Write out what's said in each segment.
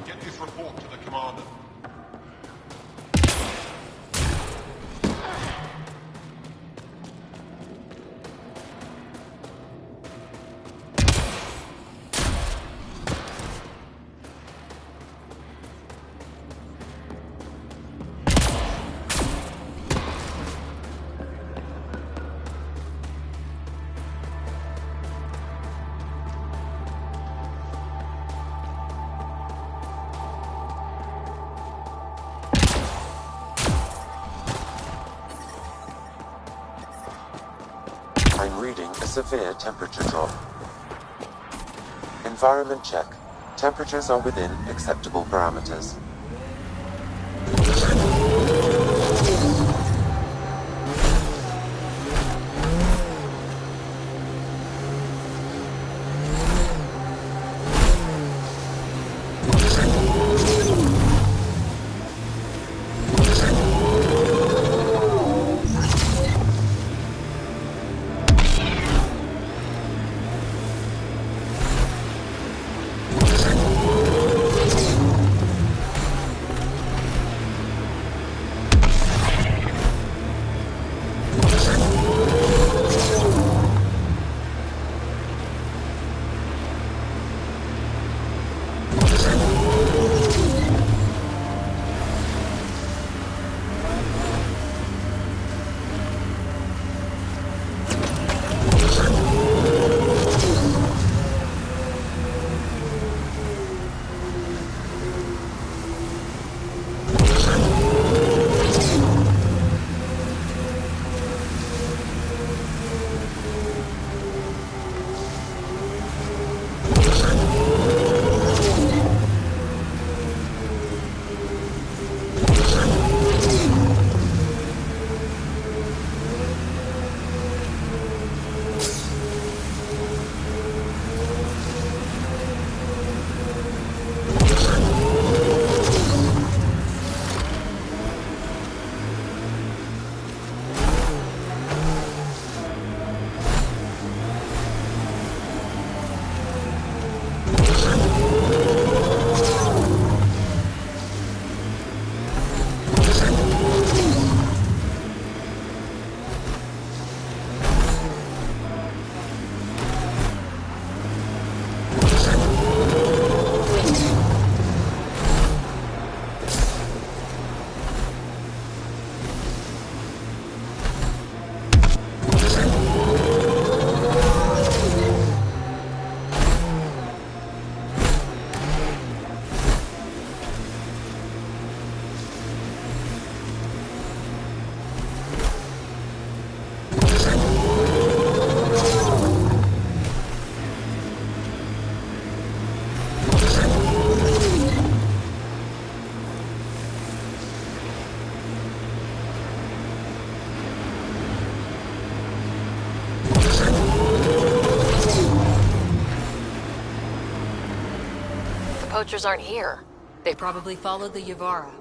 Get this report to the commander. I'm reading a severe temperature drop. Environment check. Temperatures are within acceptable parameters. poachers aren't here? They probably followed the Yavara.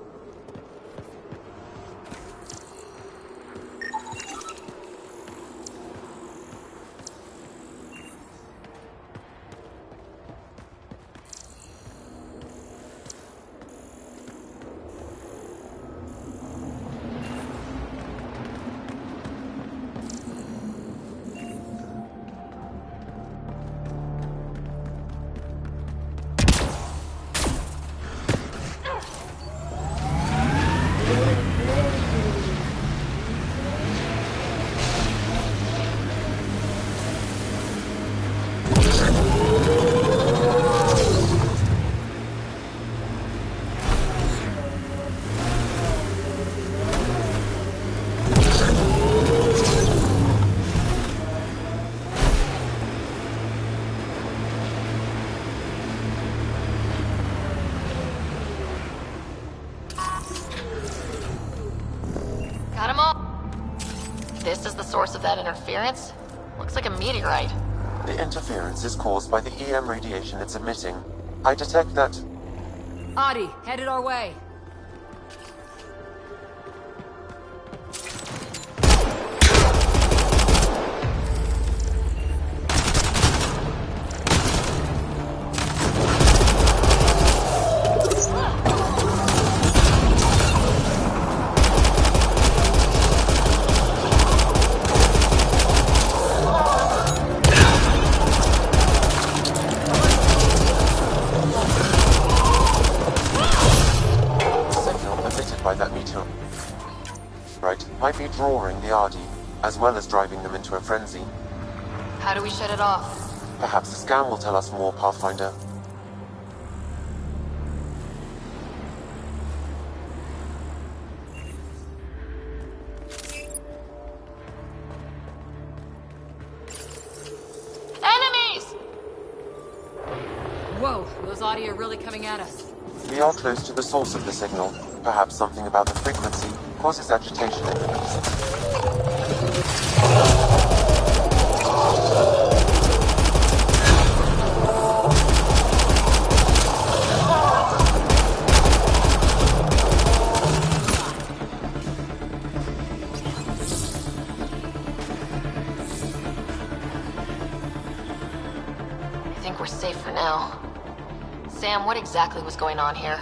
Got 'em all? This is the source of that interference? Looks like a meteorite. The interference is caused by the EM radiation it's emitting. I detect that. Adi, headed our way. By that meteor might be drawing the Ardi, as well as driving them into a frenzy. How do we shut it off? Perhaps the scan will tell us more, Pathfinder. Enemies! Whoa, those Adi are really coming at us. We are close to the source of the signal. Perhaps something about the frequency causes agitation in the I think we're safe for now. Sam, what exactly was going on here?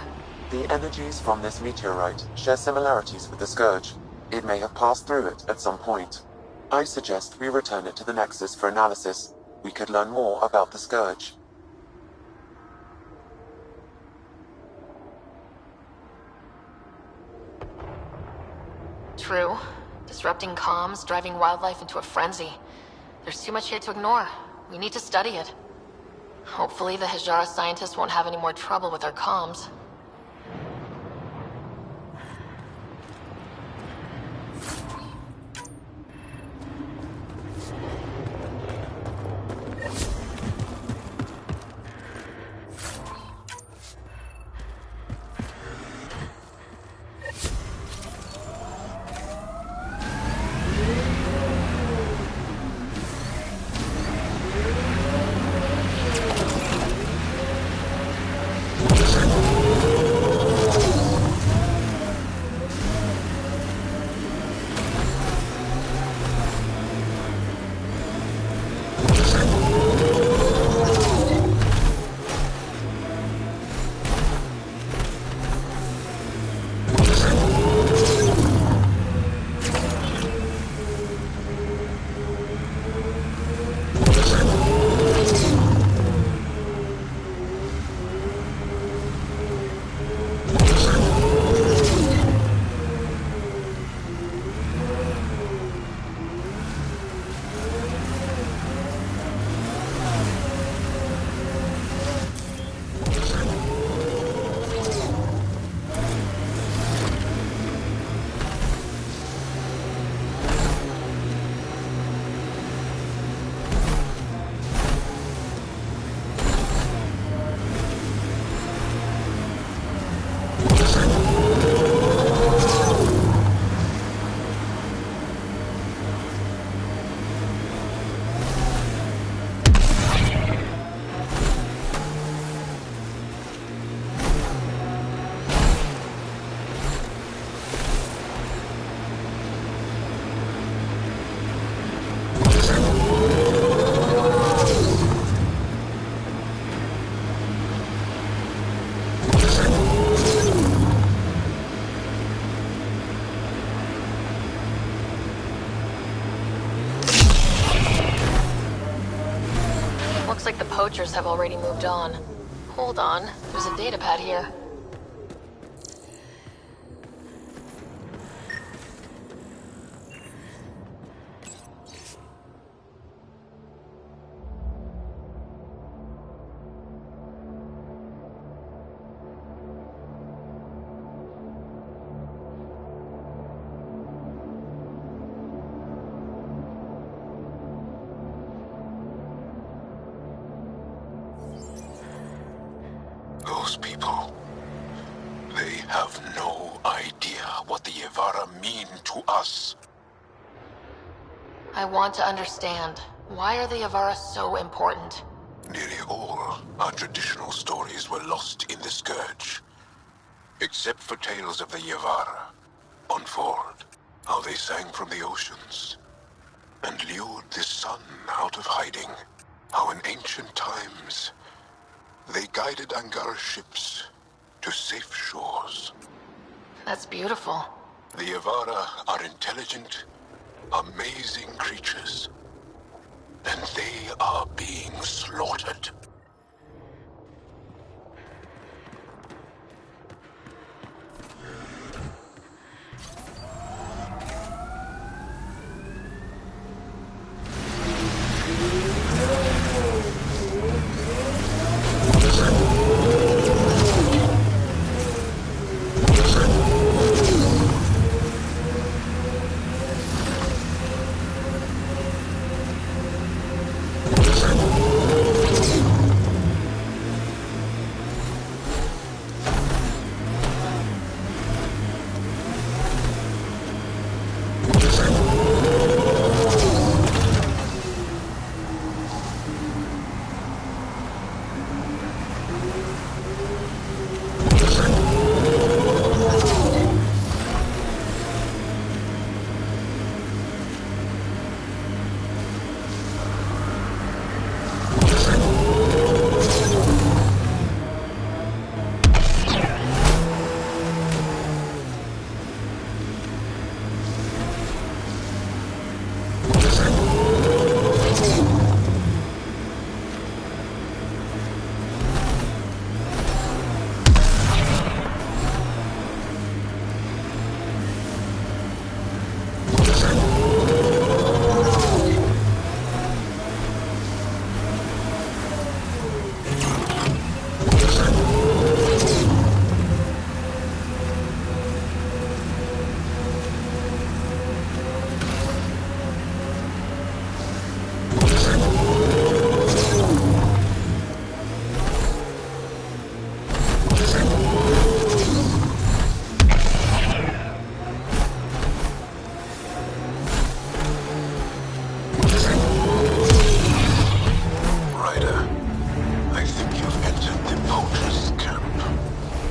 The energies from this meteorite share similarities with the Scourge. It may have passed through it at some point. I suggest we return it to the Nexus for analysis. We could learn more about the Scourge. True. Disrupting comms, driving wildlife into a frenzy. There's too much here to ignore. We need to study it. Hopefully the Hijara scientists won't have any more trouble with our comms. like the poachers have already moved on. Hold on, there's a datapad here. Those people, they have no idea what the Yevara mean to us. I want to understand. Why are the Yavara so important? Nearly all our traditional stories were lost in the Scourge. Except for tales of the Yevara, unfold how they sang from the oceans and lured the sun out of hiding. How in ancient times they guided Angara's ships to safe shores. That's beautiful. The Yevara are intelligent, amazing creatures, and they are being slaughtered.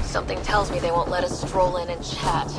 Something tells me they won't let us stroll in and chat.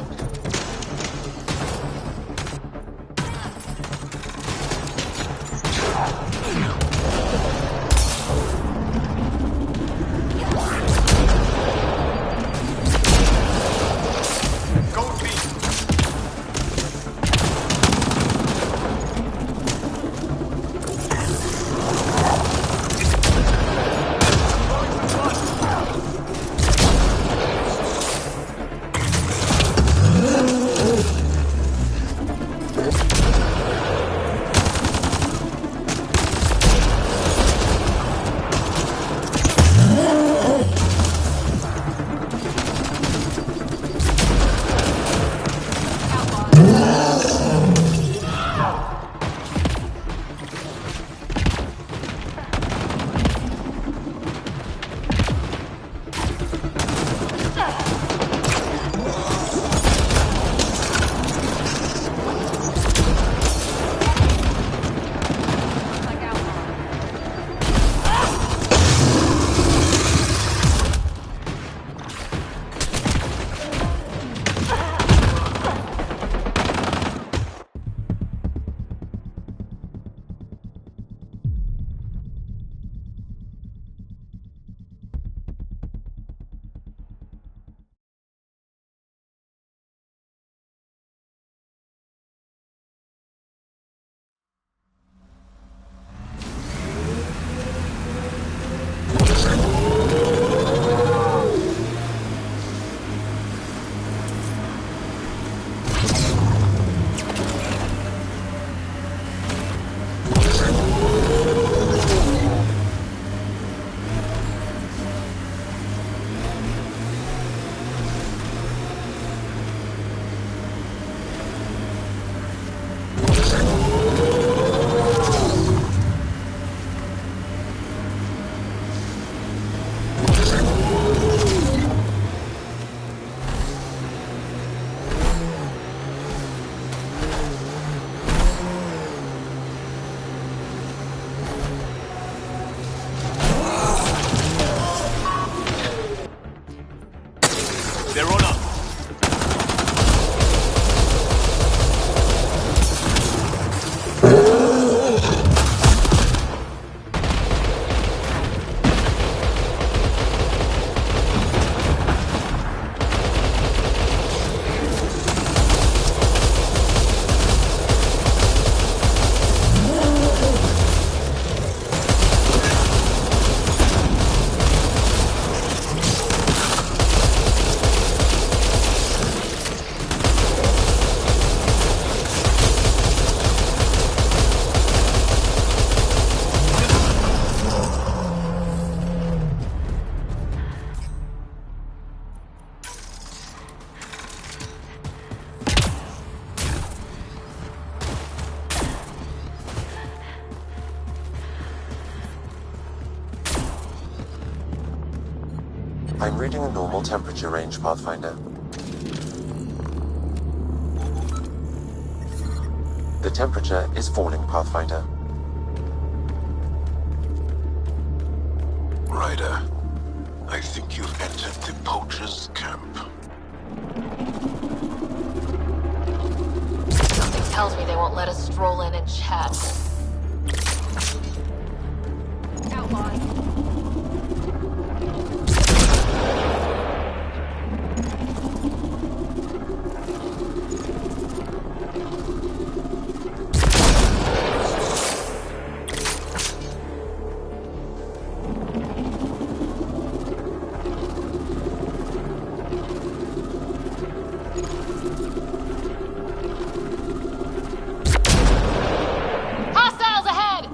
I'm reading a normal temperature range, Pathfinder. The temperature is falling, Pathfinder. Ryder, I think you've entered the poacher's camp. Something tells me they won't let us stroll in and chat. Outlaws. Hostiles ahead!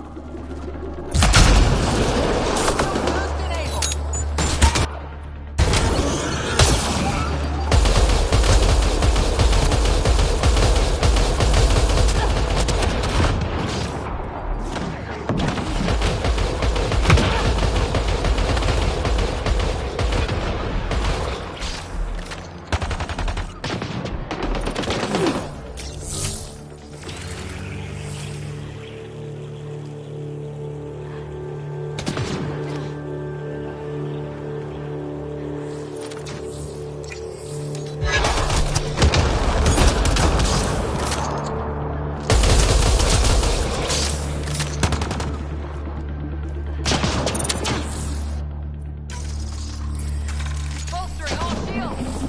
Bolstering all shields!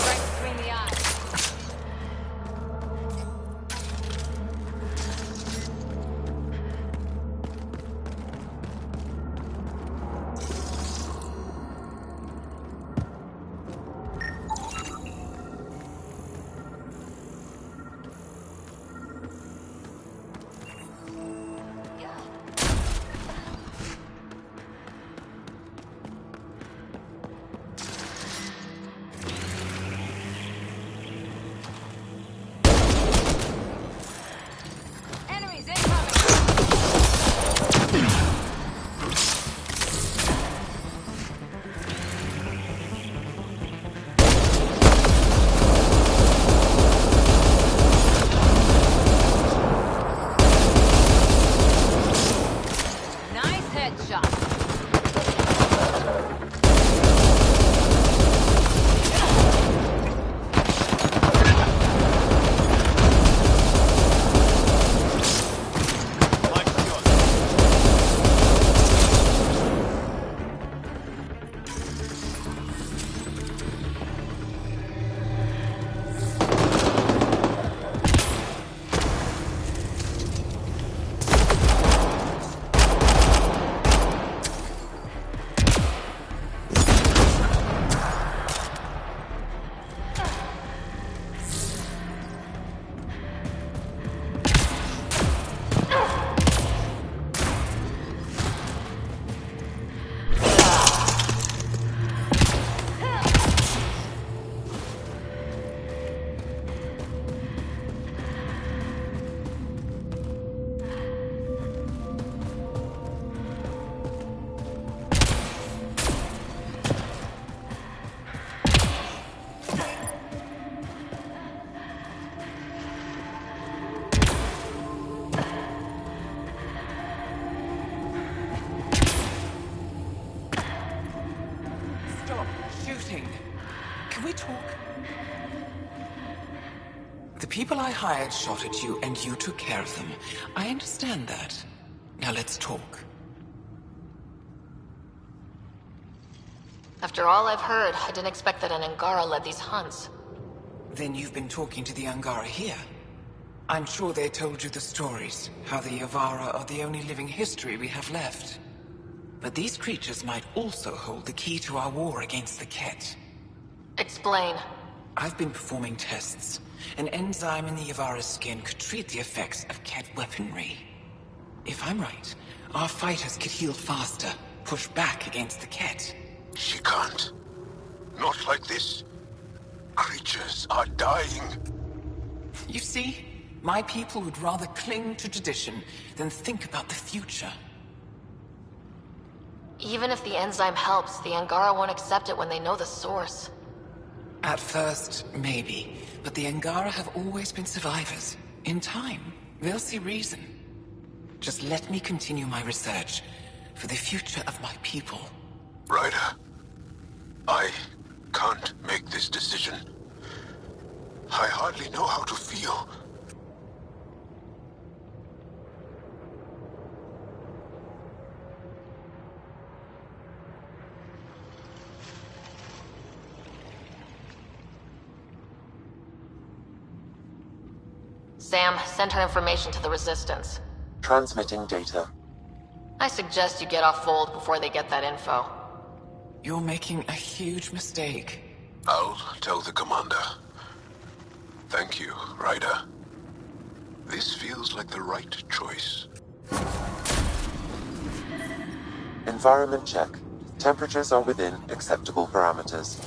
Right between the eyes. Enemies incoming! Nice headshot. Stop shooting. Can we talk? The people I hired shot at you, and you took care of them. I understand that. Now let's talk. After all I've heard, I didn't expect that an Angara led these hunts. Then you've been talking to the Angara here. I'm sure they told you the stories, how the Yavara are the only living history we have left. But these creatures might also hold the key to our war against the Ket. Explain. I've been performing tests. An enzyme in the Yavara's skin could treat the effects of Ket weaponry. If I'm right, our fighters could heal faster, push back against the Ket. She can't. Not like this. Creatures are dying. You see, my people would rather cling to tradition than think about the future. Even if the enzyme helps, the Angara won't accept it when they know the source. At first, maybe. But the Angara have always been survivors. In time, they'll see reason. Just let me continue my research for the future of my people. Ryder, I can't make this decision. I hardly know how to feel. Sam, send her information to the Resistance. Transmitting data. I suggest you get off Fold before they get that info. You're making a huge mistake. I'll tell the commander. Thank you, Ryder. This feels like the right choice. Environment check. Temperatures are within acceptable parameters.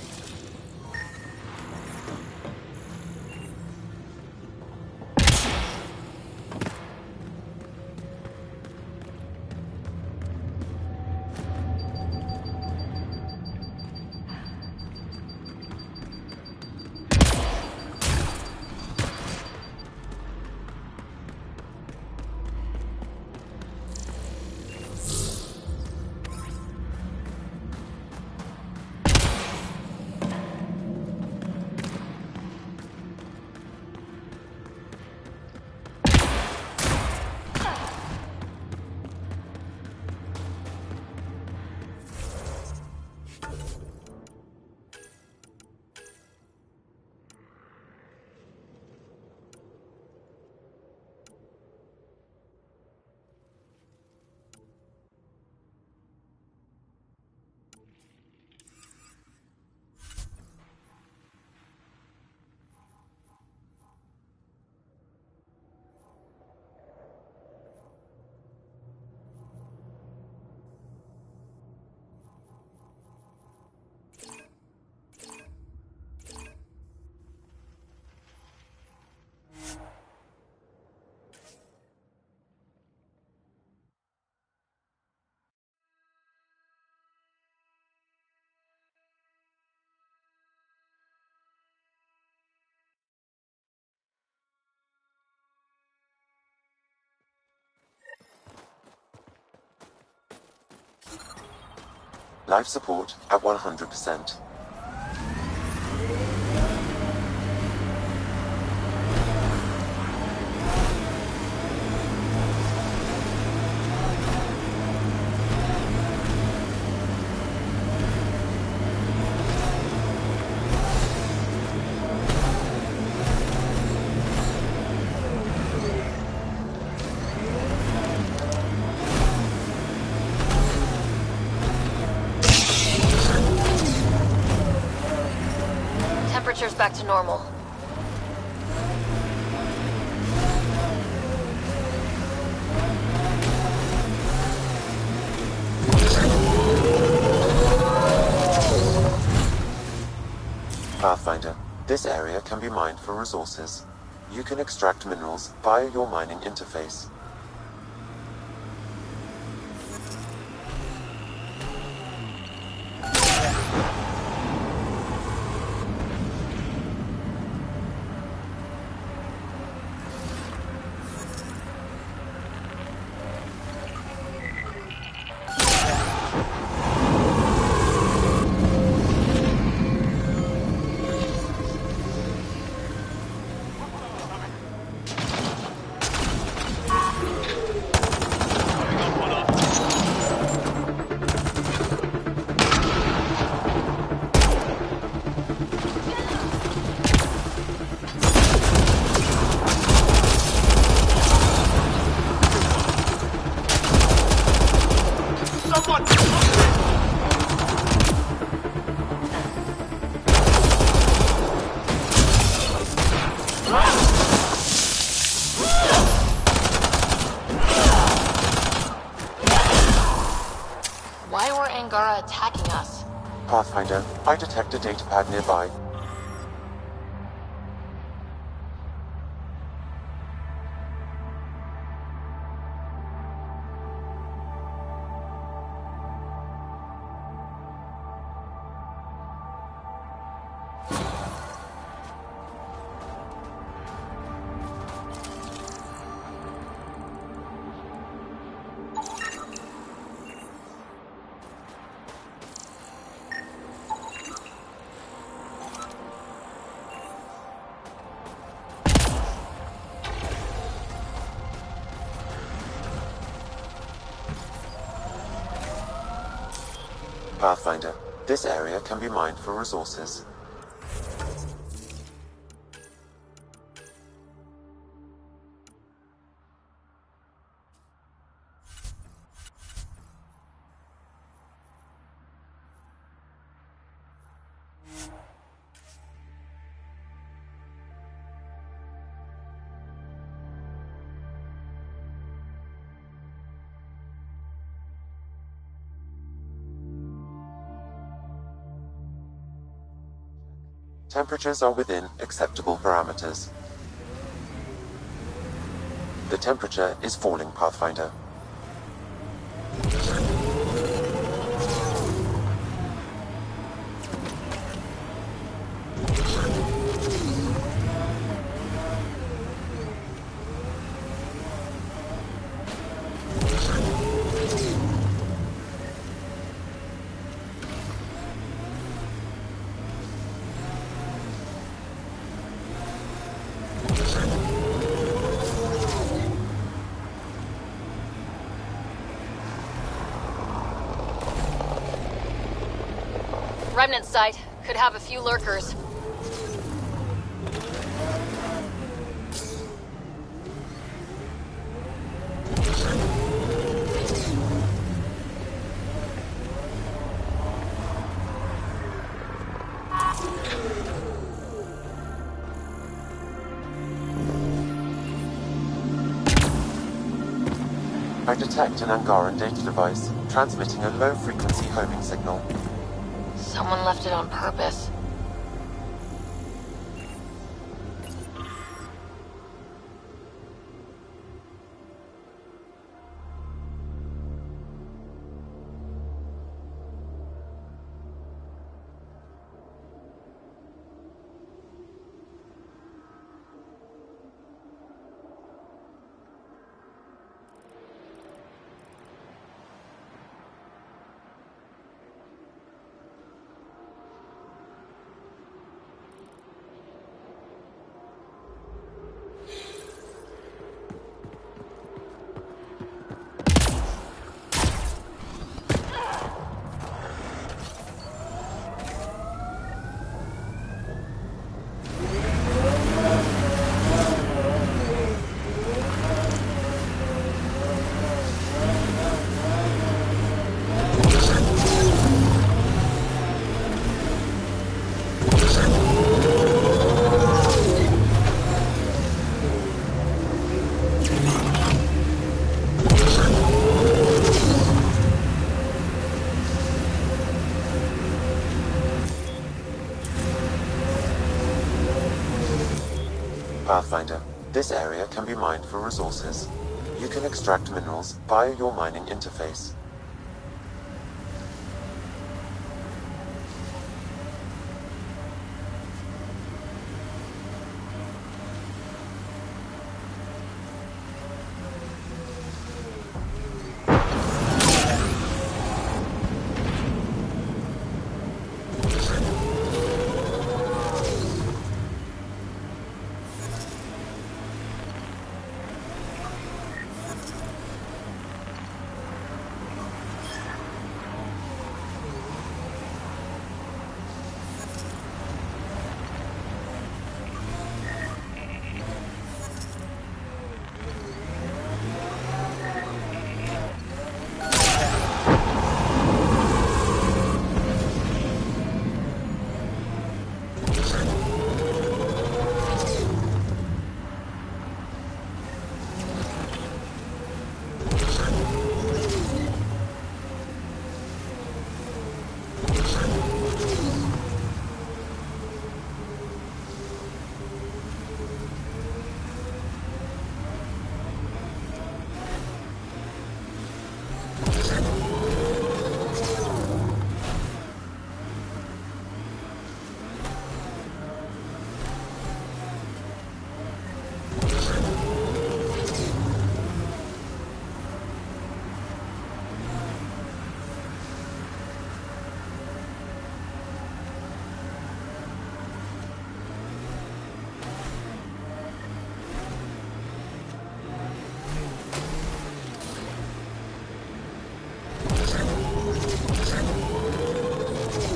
Life support at 100%. Temperature's back to normal. Pathfinder, this area can be mined for resources. You can extract minerals via your mining interface. Pathfinder, I detect a datapad nearby. Pathfinder, this area can be mined for resources. Temperatures are within acceptable parameters. The temperature is falling, Pathfinder. Remnant site. Could have a few lurkers. I detect an Angaran data device, transmitting a low-frequency homing signal. Someone left it on purpose. Pathfinder, this area can be mined for resources. You can extract minerals via your mining interface.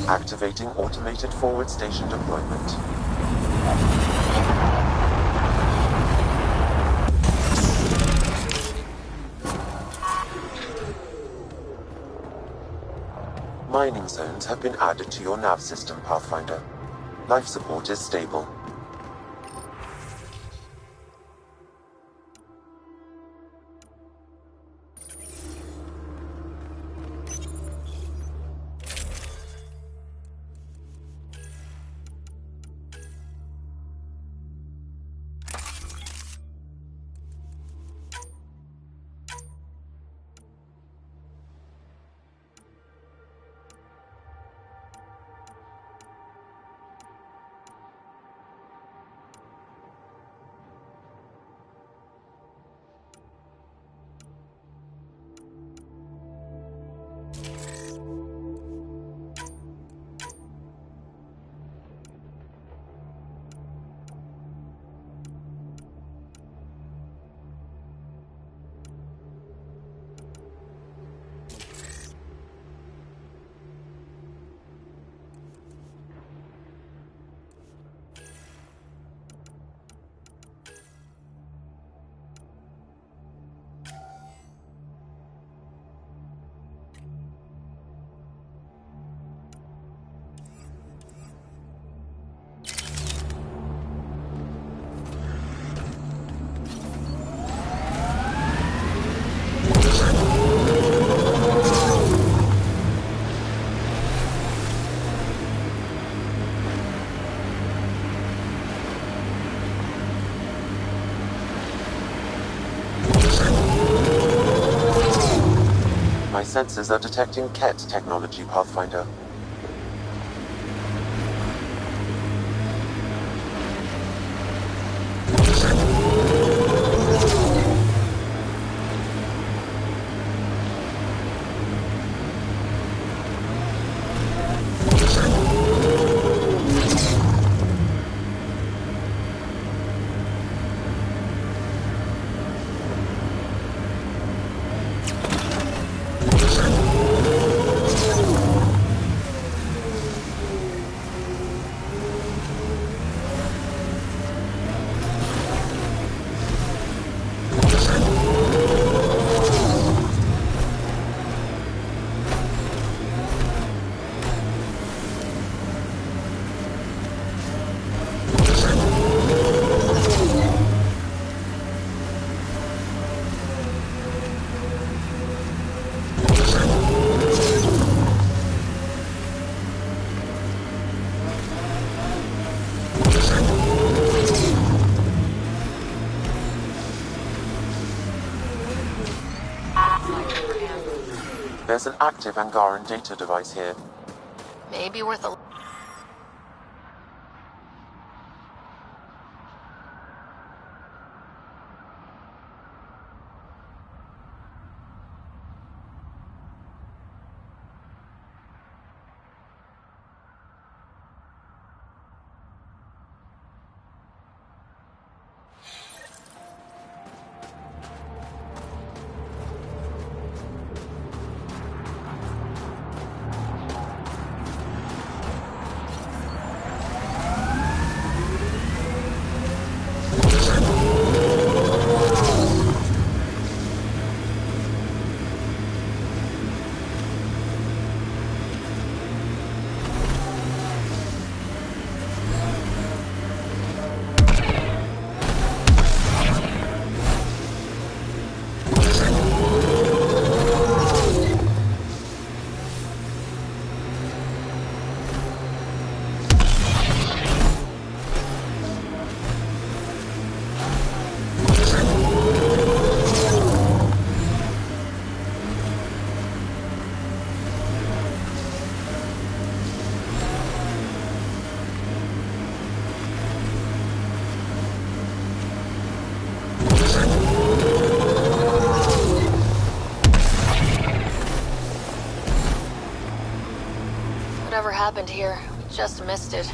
Activating automated forward station deployment. Mining zones have been added to your nav system, Pathfinder. Life support is stable. My sensors are detecting KET technology, Pathfinder. There's an active Angaran data device here. Maybe worth a... Whatever happened here, we just missed it.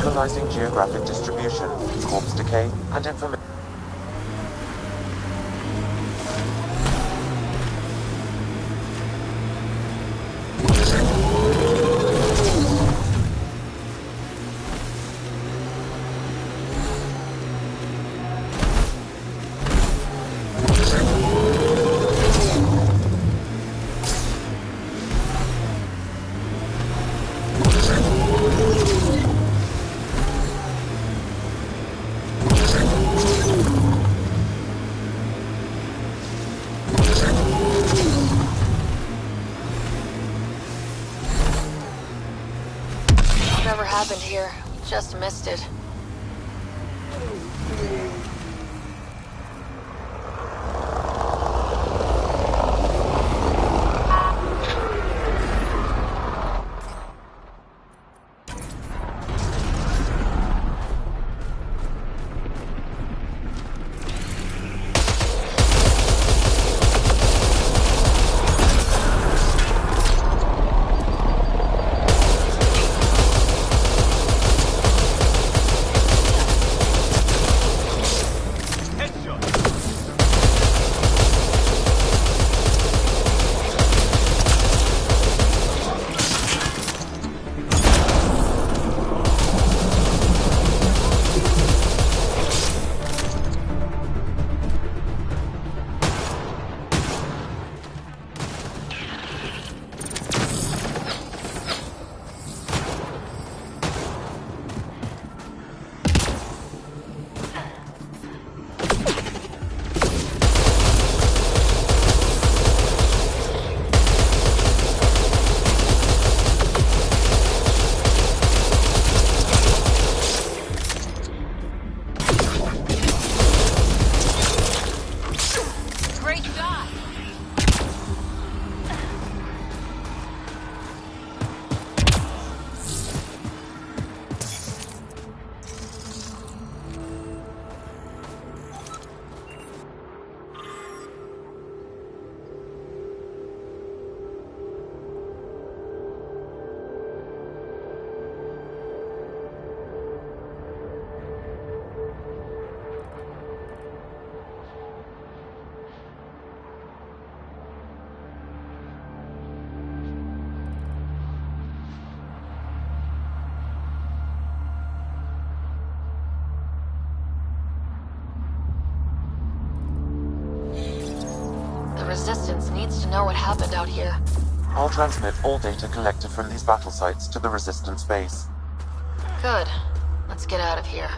Analyzing geographic distribution, corpse decay, and information. Whatever happened here, we just missed it. Great shot. The Resistance needs to know what happened out here. I'll transmit all data collected from these battle sites to the Resistance base. Good. Let's get out of here.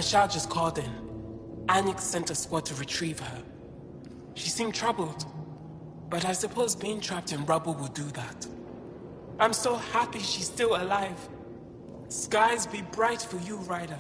Michelle just called in. Anix sent a squad to retrieve her. She seemed troubled, but I suppose being trapped in rubble will do that. I'm so happy she's still alive. Skies be bright for you, Ryder.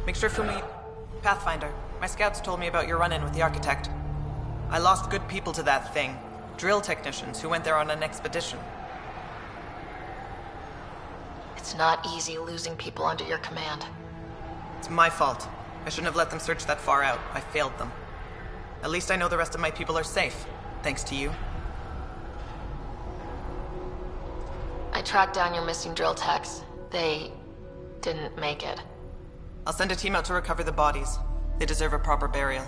Mixture for me. Pathfinder, my scouts told me about your run-in with the Architect. I lost good people to that thing. Drill technicians who went there on an expedition. It's not easy losing people under your command. It's my fault. I shouldn't have let them search that far out. I failed them. At least I know the rest of my people are safe, thanks to you. I tracked down your missing drill techs. They didn't make it. I'll send a team out to recover the bodies. They deserve a proper burial.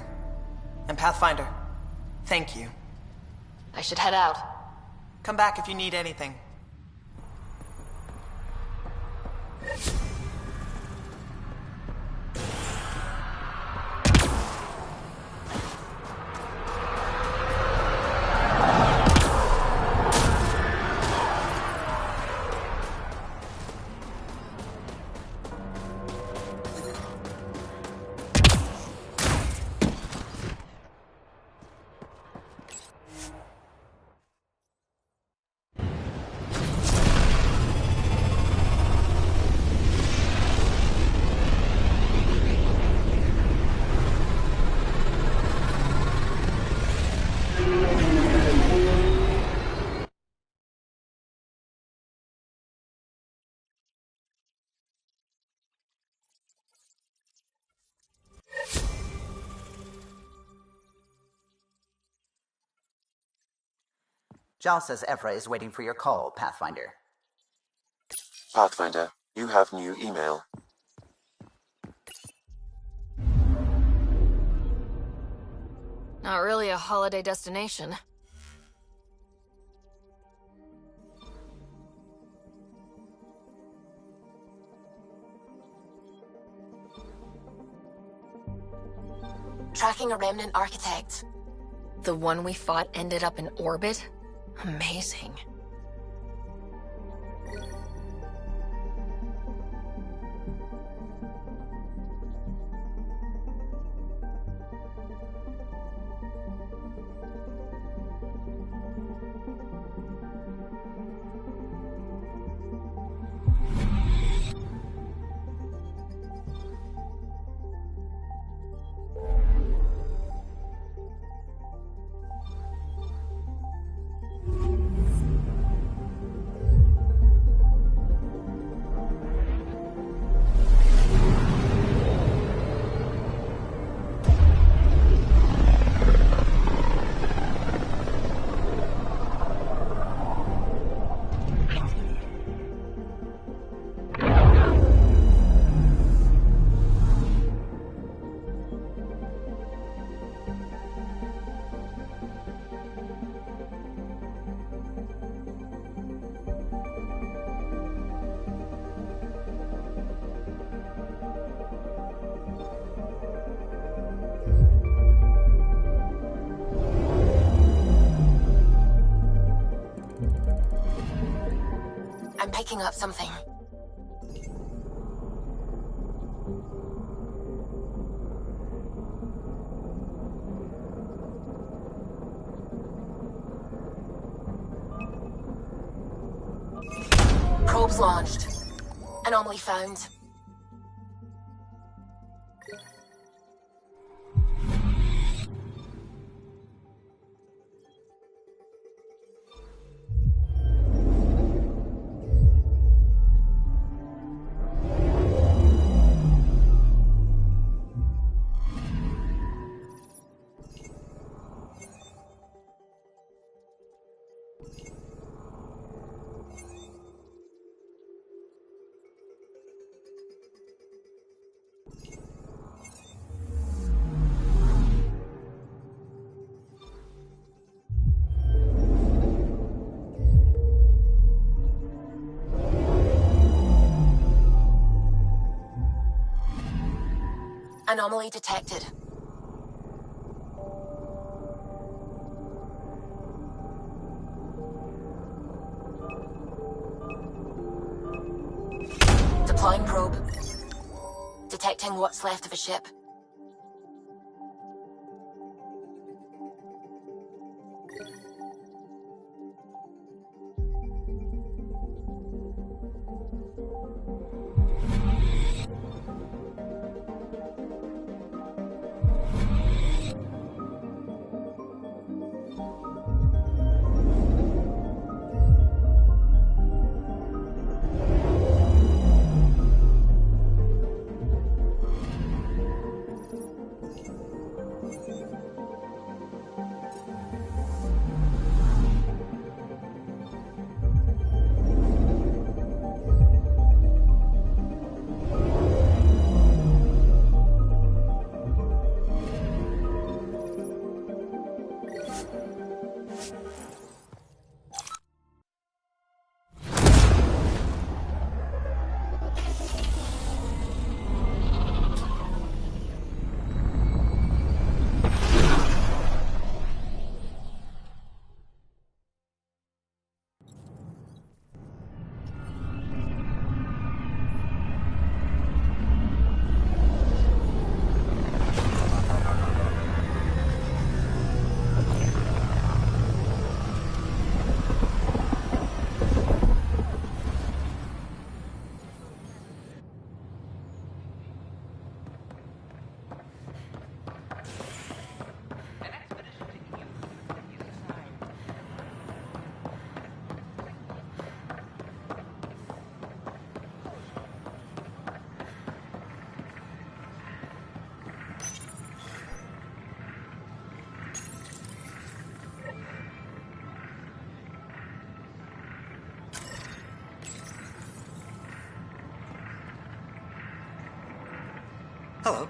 And Pathfinder, thank you. I should head out. Come back if you need anything. Jal says Evra is waiting for your call, Pathfinder. Pathfinder, you have new email. Not really a holiday destination. Tracking a remnant architect. The one we fought ended up in orbit? Amazing. picking up something. Probes launched. Anomaly found. Anomaly detected. Deploying probe. Detecting what's left of a ship. Hello.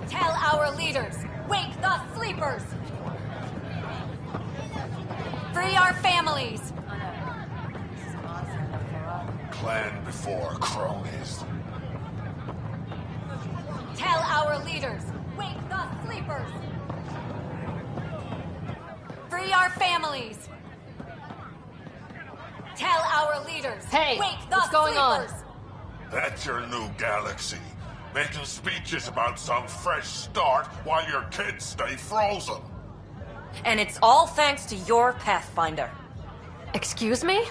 Tell our leaders, wake the sleepers! Free our families! Clan before cronies. Tell our leaders, wake the sleepers! Free our families! Tell our leaders, Hey, wake the what's going on? sleepers! That's your new galaxy. Making speeches about some fresh start while your kids stay frozen. And it's all thanks to your Pathfinder. Excuse me?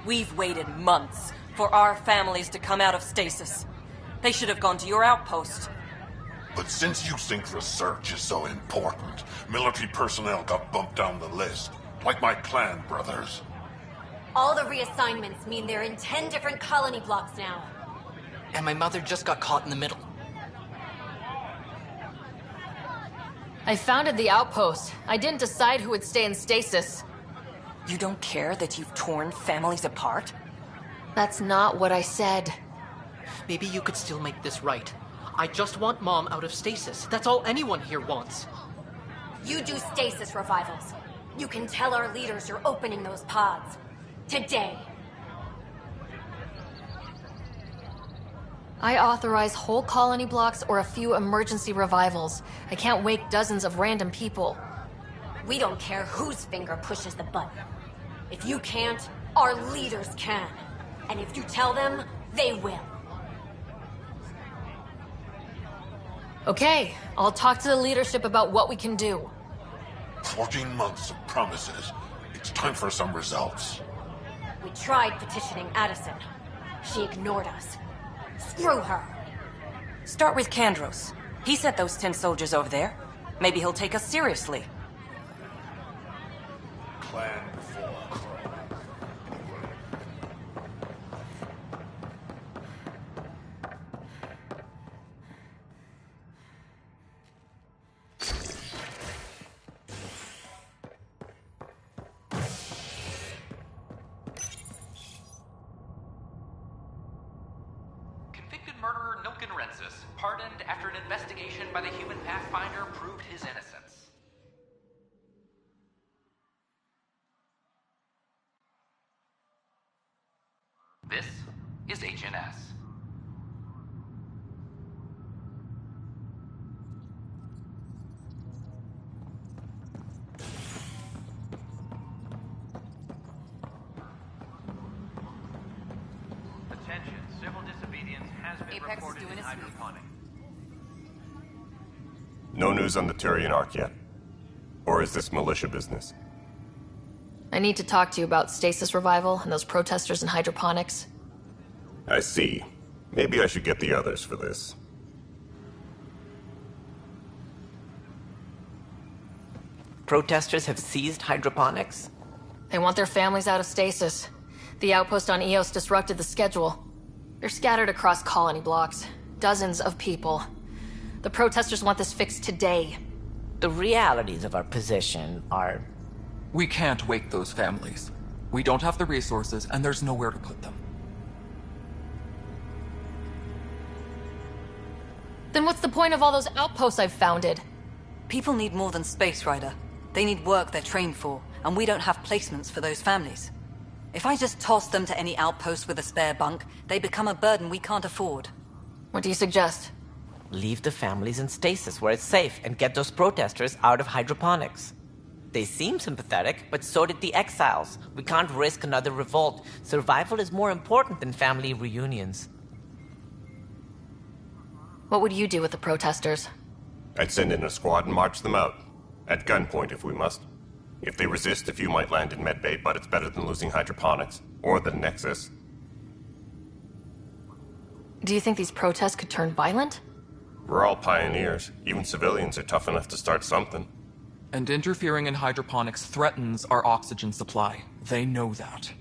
We've waited months for our families to come out of stasis. They should have gone to your outpost. But since you think research is so important, military personnel got bumped down the list. Like my clan brothers. All the reassignments mean they're in 10 different colony blocks now. And my mother just got caught in the middle. I founded the outpost. I didn't decide who would stay in stasis. You don't care that you've torn families apart? That's not what I said. Maybe you could still make this right. I just want Mom out of stasis. That's all anyone here wants. You do stasis revivals. You can tell our leaders you're opening those pods. Today. I authorize whole colony blocks or a few emergency revivals. I can't wake dozens of random people. We don't care whose finger pushes the button. If you can't, our leaders can. And if you tell them, they will. Okay, I'll talk to the leadership about what we can do. 14 months of promises. It's time for some results. We tried petitioning Addison. She ignored us. Screw her. Start with Kandros. He sent those 10 soldiers over there. Maybe he'll take us seriously. Clan before crime. Convicted murderer Nilken Rensis, pardoned after an investigation by the human Pathfinder proved his innocence. This is HNS. Attention, civil disobedience has been Apex is reported doing in a sweep. hydroponic. No news on the Turian Ark yet? Or is this militia business? I need to talk to you about stasis revival and those protesters in hydroponics. I see. Maybe I should get the others for this. Protesters have seized hydroponics? They want their families out of stasis. The outpost on Eos disrupted the schedule. They're scattered across colony blocks. Dozens of people. The protesters want this fixed today. The realities of our position are... We can't wake those families. We don't have the resources, and there's nowhere to put them. Then what's the point of all those outposts I've founded? People need more than Space Rider. They need work they're trained for, and we don't have placements for those families. If I just toss them to any outpost with a spare bunk, they become a burden we can't afford. What do you suggest? Leave the families in stasis where it's safe and get those protesters out of hydroponics. They seem sympathetic, but so did the exiles. We can't risk another revolt. Survival is more important than family reunions. What would you do with the protesters? I'd send in a squad and march them out. At gunpoint if we must. If they resist, a few might land in medbay, but it's better than losing hydroponics. Or the Nexus. Do you think these protests could turn violent? We're all pioneers. Even civilians are tough enough to start something. And interfering in hydroponics threatens our oxygen supply. They know that.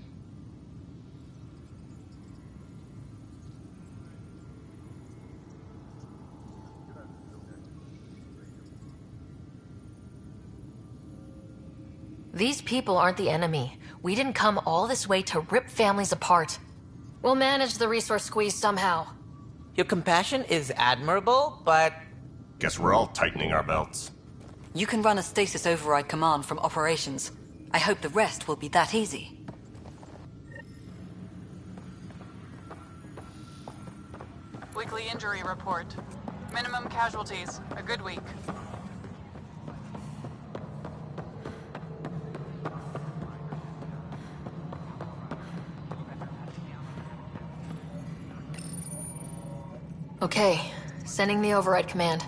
These people aren't the enemy. We didn't come all this way to rip families apart. We'll manage the resource squeeze somehow. Your compassion is admirable, but... Guess we're all tightening our belts. You can run a stasis override command from operations. I hope the rest will be that easy. Weekly injury report. Minimum casualties. A good week. Okay, sending the override command.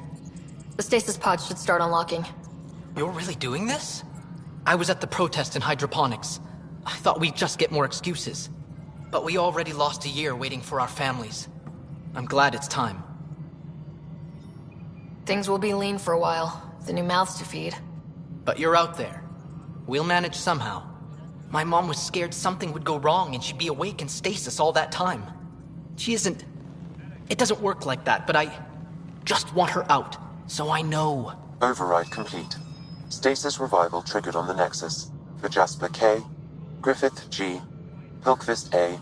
The stasis pod should start unlocking. You're really doing this? I was at the protest in hydroponics. I thought we'd just get more excuses. But we already lost a year waiting for our families. I'm glad it's time. Things will be lean for a while. The new mouths to feed. But you're out there. We'll manage somehow. My mom was scared something would go wrong and she'd be awake in stasis all that time. She isn't... It doesn't work like that, but I just want her out, so I know Override complete. Stasis revival triggered on the Nexus. For Jasper K, Griffith G, Hilkvist A,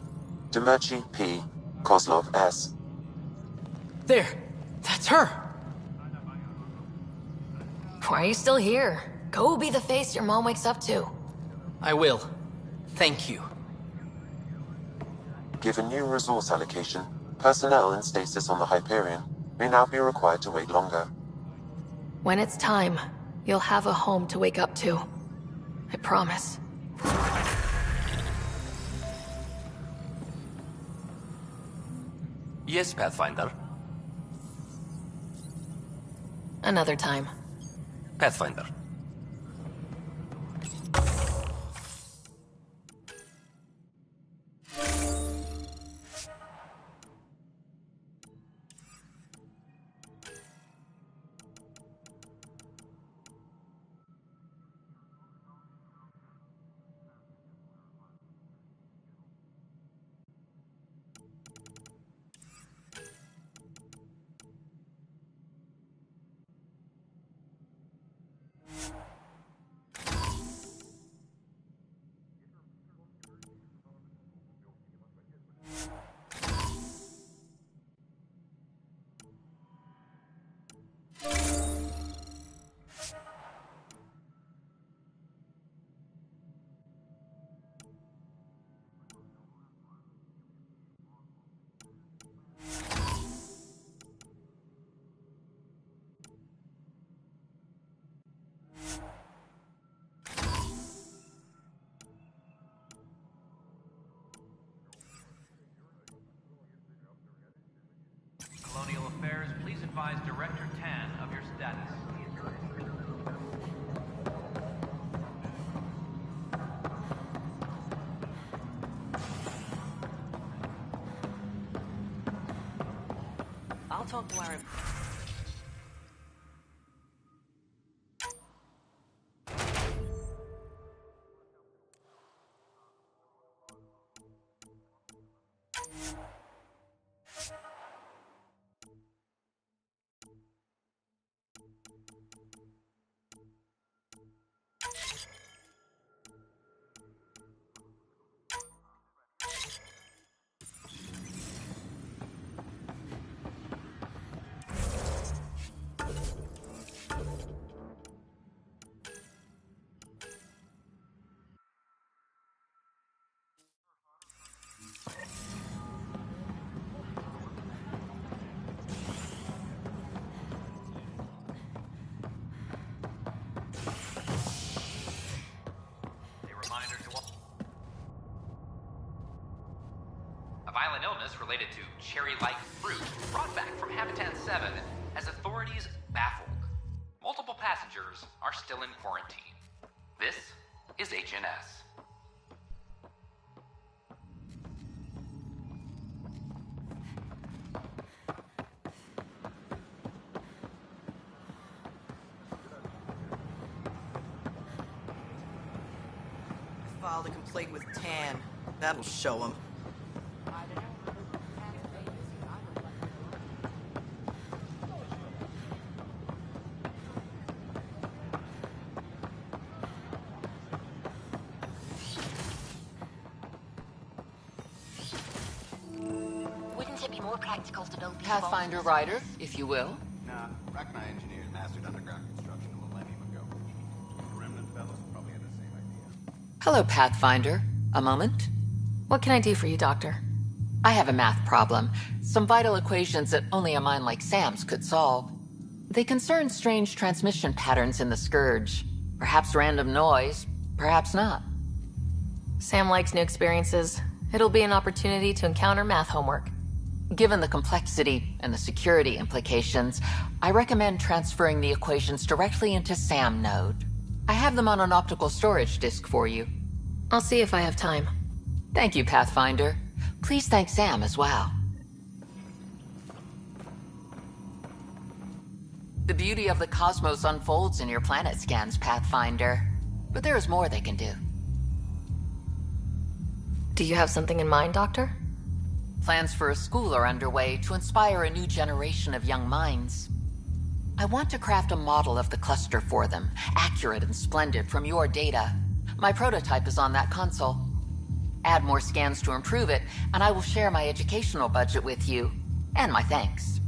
Demerchi P, Kozlov S. There! That's her! Why are you still here? Go be the face your mom wakes up to. I will. Thank you. Given new resource allocation, personnel in stasis on the Hyperion may now be required to wait longer. When it's time, you'll have a home to wake up to. I promise. Yes, Pathfinder. Another time. Pathfinder. Colonial Affairs, please advise Director Tan of your status. I'll talk to our... A violent illness related to cherry-like fruit brought back from Habitat 7 has authorities baffled. Multiple passengers are still in quarantine. This is HNS. I filed a complaint with Tan. That'll show him. Wouldn't it be more practical to build these Pathfinder vaults? Rider, if you will. Nah, Rachni engineers mastered underground construction a millennium ago. The remnant fellows probably had the same idea. Hello, Pathfinder. A moment? What can I do for you, Doctor? I have a math problem. Some vital equations that only a mind like Sam's could solve. They concern strange transmission patterns in the Scourge. Perhaps random noise, perhaps not. Sam likes new experiences. It'll be an opportunity to encounter math homework. Given the complexity and the security implications, I recommend transferring the equations directly into SAM node. I have them on an optical storage disk for you. I'll see if I have time. Thank you, Pathfinder. Please thank Sam as well. The beauty of the cosmos unfolds in your planet scans, Pathfinder. But there is more they can do. Do you have something in mind, Doctor? Plans for a school are underway to inspire a new generation of young minds. I want to craft a model of the cluster for them, accurate and splendid from your data. My prototype is on that console. Add more scans to improve it, and I will share my educational budget with you, and my thanks.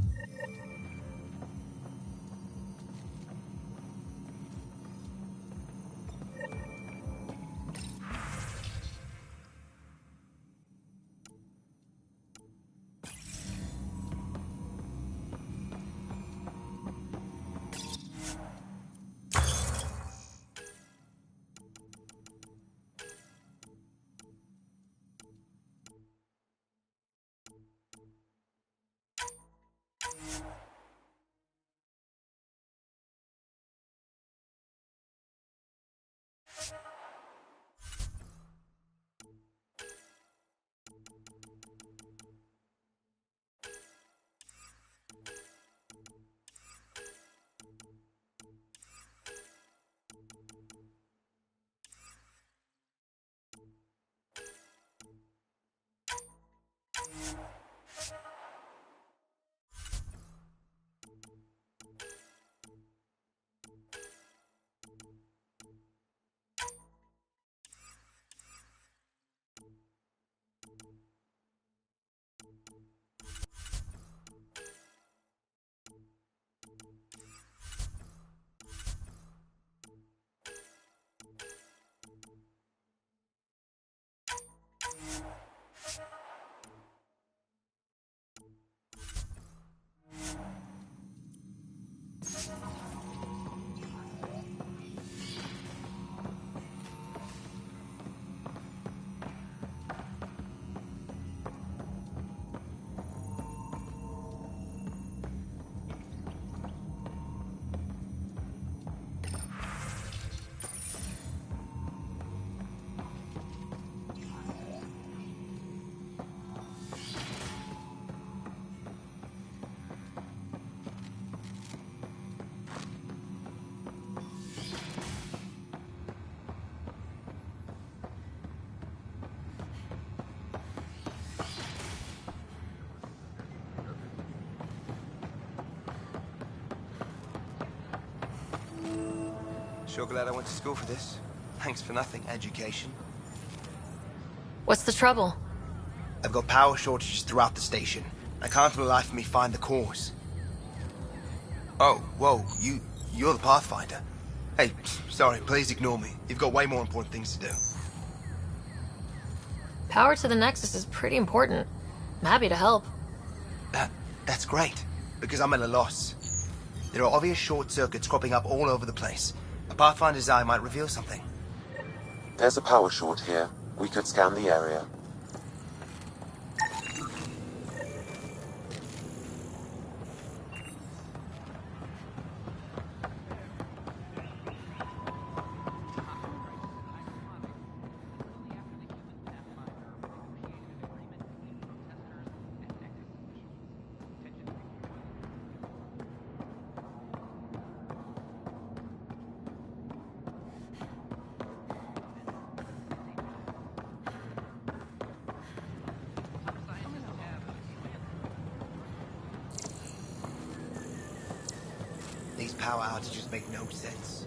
Sure glad I went to school for this. Thanks for nothing, education. What's the trouble? I've got power shortages throughout the station. I can't for the life of me find the cause. Oh, whoa, you're the Pathfinder. Hey, sorry, please ignore me. You've got way more important things to do. Power to the Nexus is pretty important. I'm happy to help. That's great, because I'm at a loss. There are obvious short circuits cropping up all over the place. A Pathfinder's eye might reveal something. There's a power short here. We could scan the area. These power outages make no sense.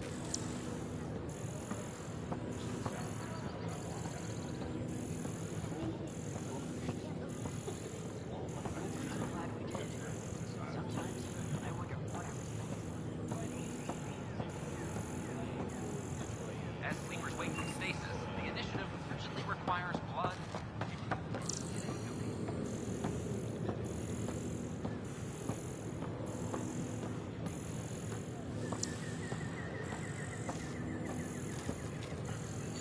As sleepers wake from stasis, the initiative urgently requires blood.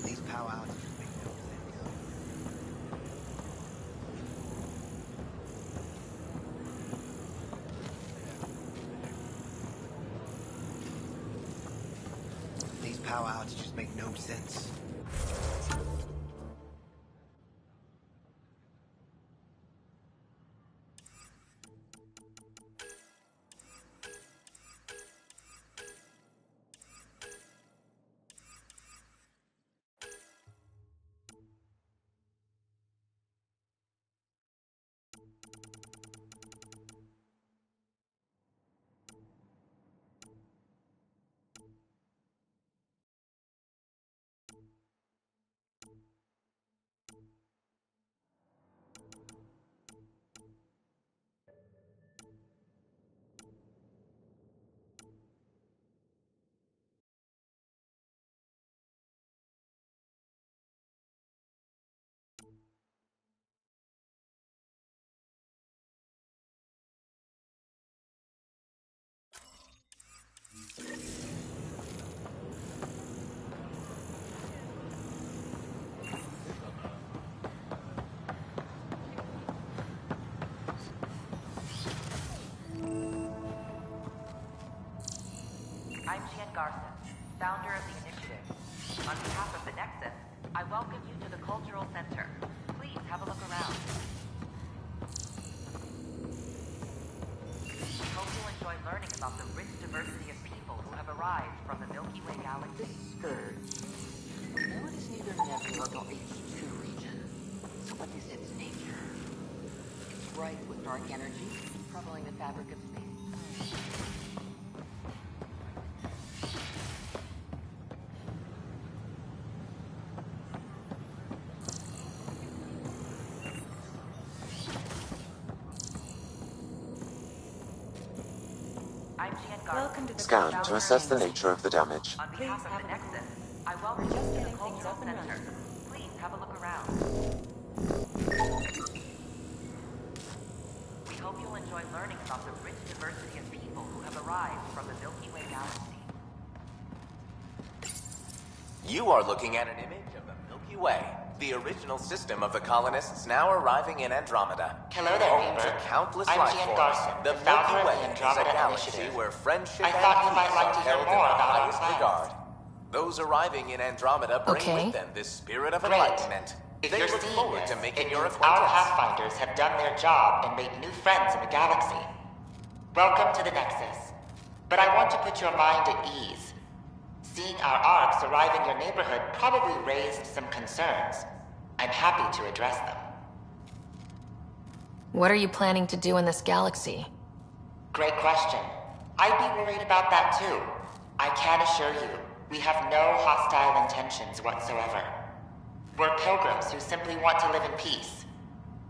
These power outages make no sense. These power outages make no sense. I'm Jian Garson, founder of the initiative. On behalf of the Nexus, I welcome you to the Cultural Center. Please have a look around. We hope you'll enjoy learning about the rich diversity of people who have arrived from the Milky Way galaxy. We know it is neither nebula nor H2 region. So what is its nature? It's rife with dark energy, troubling the fabric of space. I'm Jian Garson. Welcome to the Scan to assess the nature of the damage. On behalf of the Nexus, I welcome you to the Cultural Center. Please have a look around. We hope you'll enjoy learning about the rich diversity of people who have arrived from the Milky Way galaxy. You are looking at an image of the Milky Way, the original system of the colonists now arriving in Andromeda. Hello there, Home neighbor. to countless I'm life Jian forms. Garson, The the founder Milky of Way the is a Andromeda galaxy Initiative. where friendship I thought you and might peace like are to hear held in more the about our highest plans. regard. Those arriving in Andromeda bring Okay. with them this spirit of Great. enlightenment. If They you're look seeing forward this, to making it your means our acquaintance. Pathfinders have done their job and made new friends in the galaxy. Welcome to the Nexus. But I want to put your mind at ease. Seeing our arcs arrive in your neighborhood probably raised some concerns. I'm happy to address them. What are you planning to do in this galaxy? Great question. I'd be worried about that too. I can assure you, we have no hostile intentions whatsoever. We're pilgrims who simply want to live in peace.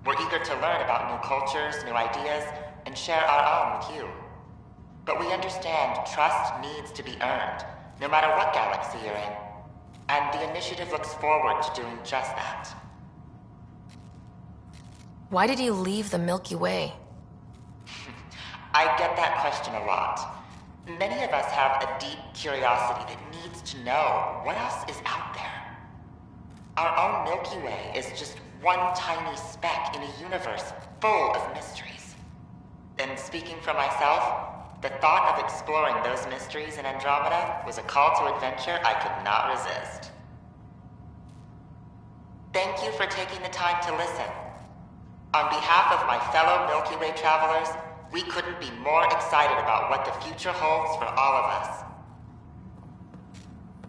We're eager to learn about new cultures, new ideas, and share our own with you. But we understand trust needs to be earned, no matter what galaxy you're in. And the initiative looks forward to doing just that. Why did you leave the Milky Way? I get that question a lot. Many of us have a deep curiosity that needs to know what else is out there. Our own Milky Way is just one tiny speck in a universe full of mysteries. And speaking for myself, the thought of exploring those mysteries in Andromeda was a call to adventure I could not resist. Thank you for taking the time to listen. On behalf of my fellow Milky Way travelers, we couldn't be more excited about what the future holds for all of us.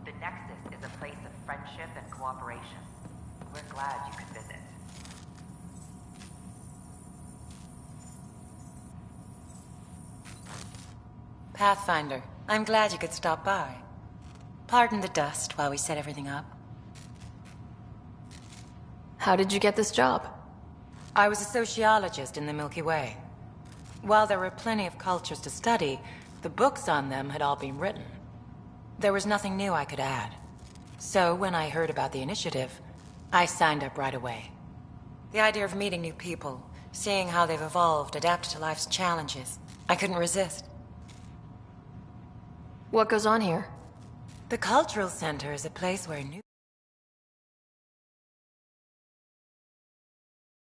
The Nexus is a place of friendship and cooperation. We're glad you could visit. Pathfinder, I'm glad you could stop by. Pardon the dust while we set everything up. How did you get this job? I was a sociologist in the Milky Way. While there were plenty of cultures to study, the books on them had all been written. There was nothing new I could add. So when I heard about the initiative, I signed up right away. The idea of meeting new people, seeing how they've evolved, adapted to life's challenges, I couldn't resist. What goes on here? The Cultural Center is a place where new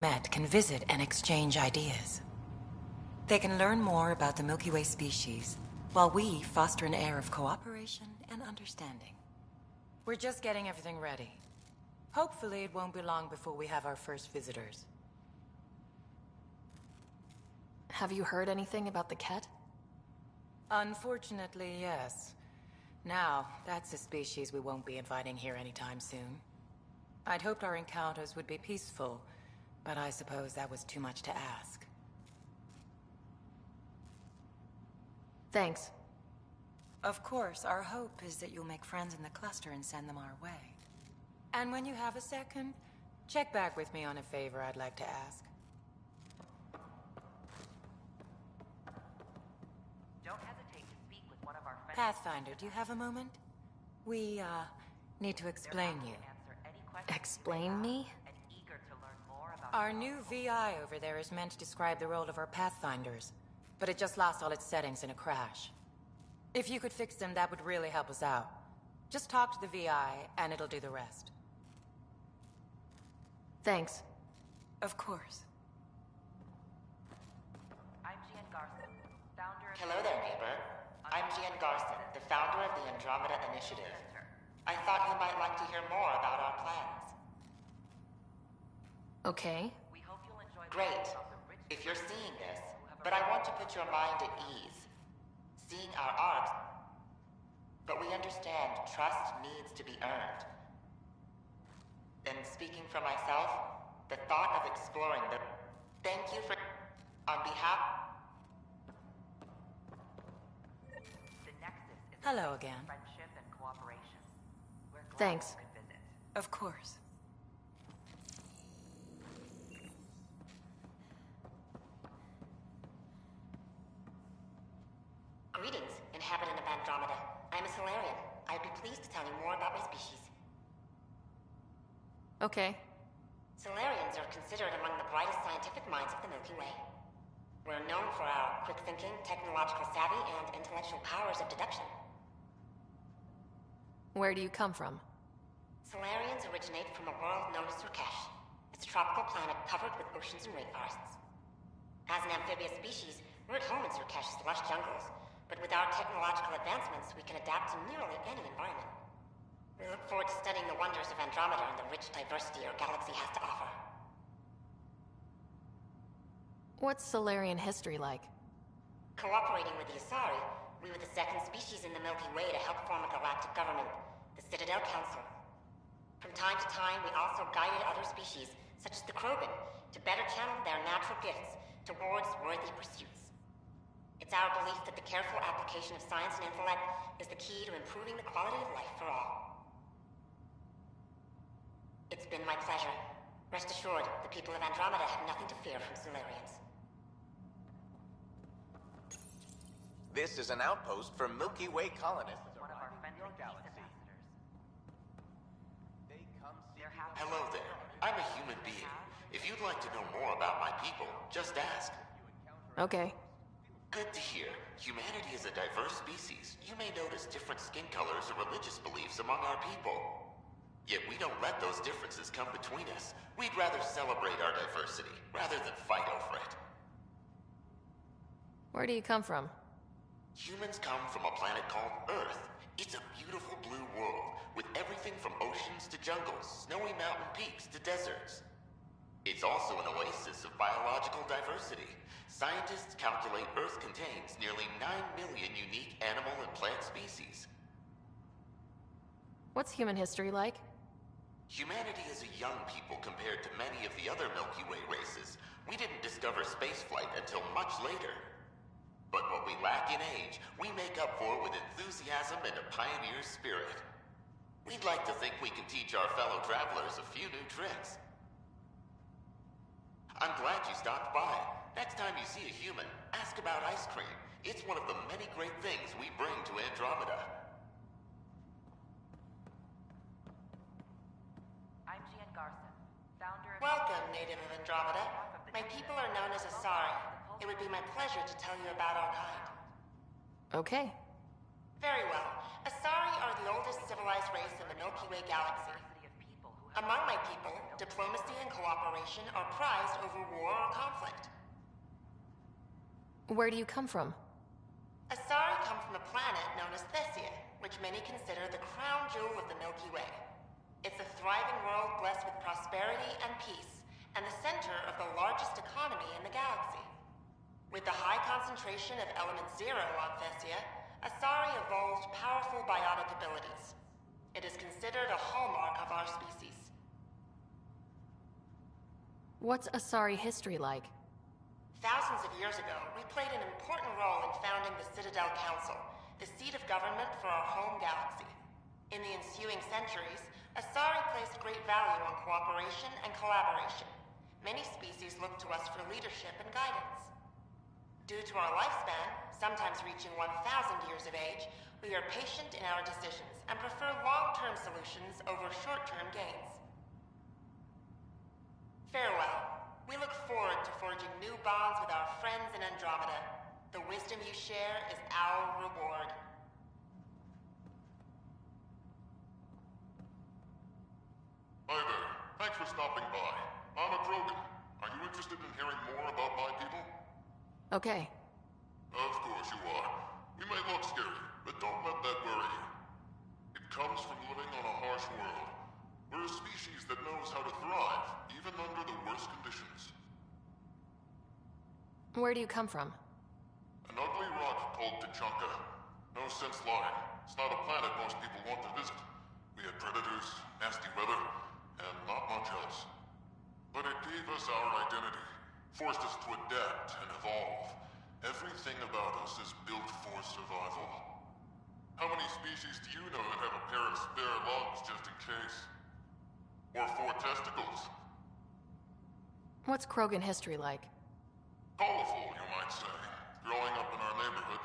met can visit and exchange ideas. They can learn more about the Milky Way species, while we foster an air of cooperation and understanding. We're just getting everything ready. Hopefully it won't be long before we have our first visitors. Have you heard anything about the Ket? Unfortunately, yes. Now, that's a species we won't be inviting here anytime soon. I'd hoped our encounters would be peaceful, but I suppose that was too much to ask. Thanks. Of course, our hope is that you'll make friends in the cluster and send them our way. And when you have a second, check back with me on a favor I'd like to ask. Don't hesitate to speak with one of our friends. Pathfinder, do you have a moment? We, need to explain you. Explain me? Our new VI over there is meant to describe the role of our Pathfinders, but it just lost all its settings in a crash. If you could fix them, that would really help us out. Just talk to the VI, and it'll do the rest. Thanks. Of course. I'm Jian Garson, founder of... Hello there, neighbor. I'm Gian Garson, the founder of the Andromeda Initiative. I thought you might like to hear more about our plans. Okay. Great. If you're seeing this, but I want to put your mind at ease. Seeing our art, but we understand trust needs to be earned. And speaking for myself, the thought of exploring the... Thank you for... On behalf... The Nexus is Hello again. friendship and cooperation. We're glad Thanks. you could visit. Of course. Greetings, inhabitant of Andromeda. I'm a Solarian. I'd be pleased to tell you more about my species. Okay. Solarians are considered among the brightest scientific minds of the Milky Way. We're known for our quick thinking, technological savvy, and intellectual powers of deduction. Where do you come from? Solarians originate from a world known as Surkesh. It's a tropical planet covered with oceans and rainforests. As an amphibious species, we're at home in Surkesh's lush jungles, but with our technological advancements, we can adapt to nearly any environment. We look forward to studying the wonders of Andromeda and the rich diversity our galaxy has to offer. What's Solarian history like? Cooperating with the Asari, we were the second species in the Milky Way to help form a galactic government, the Citadel Council. From time to time, we also guided other species, such as the Krogan, to better channel their natural gifts towards worthy pursuits. It's our belief that the careful application of science and intellect is the key to improving the quality of life for all. It's been my pleasure. Rest assured, the people of Andromeda have nothing to fear from Solarians. This is an outpost for Milky Way colonists. One of our friendly galaxy. Hello there. I'm a human being. If you'd like to know more about my people, just ask. Okay. Good to hear. Humanity is a diverse species. You may notice different skin colors or religious beliefs among our people. Yet we don't let those differences come between us. We'd rather celebrate our diversity, rather than fight over it. Where do you come from? Humans come from a planet called Earth. It's a beautiful blue world, with everything from oceans to jungles, snowy mountain peaks to deserts. It's also an oasis of biological diversity. Scientists calculate Earth contains nearly 9 million unique animal and plant species. What's human history like? Humanity is a young people compared to many of the other Milky Way races. We didn't discover spaceflight until much later. But what we lack in age, we make up for with enthusiasm and a pioneer's spirit. We'd like to think we can teach our fellow travelers a few new tricks. I'm glad you stopped by. Next time you see a human, ask about ice cream. It's one of the many great things we bring to Andromeda. I'm Gian Garson, founder of... Welcome, native of Andromeda. My people are known as Asari. It would be my pleasure to tell you about our kind. Okay. Very well. Asari are the oldest civilized race in the Milky Way galaxy. Among my people, diplomacy and cooperation are prized over war or conflict. Where do you come from? Asari come from a planet known as Thesia, which many consider the crown jewel of the Milky Way. It's a thriving world blessed with prosperity and peace, and the center of the largest economy in the galaxy. With the high concentration of element zero on Thesia, Asari evolved powerful biotic abilities. It is considered a hallmark of our species. What's Asari history like? Thousands of years ago, we played an important role in founding the Citadel Council, the seat of government for our home galaxy. In the ensuing centuries, Asari placed great value on cooperation and collaboration. Many species look to us for leadership and guidance. Due to our lifespan, sometimes reaching 1,000 years of age, we are patient in our decisions and prefer long-term solutions over short-term gains. Farewell. We look forward to forging new bonds with our friends in Andromeda. The wisdom you share is our reward. Hi there. Thanks for stopping by. I'm a Krogan. Are you interested in hearing more about my people? Okay. Of course you are. We may look scary, but don't let that worry you. It comes from living on a harsh world. We're a species that knows how to thrive, even under the worst conditions. Where do you come from? An ugly rock called Tachanka. No sense lying. It's not a planet most people want to visit. We had predators, nasty weather, and not much else. But it gave us our identity, forced us to adapt and evolve. Everything about us is built for survival. How many species do you know that have a pair of spare lungs just in case? Or 4 testicles? What's Krogan history like? Colorful, you might say. Growing up in our neighborhood,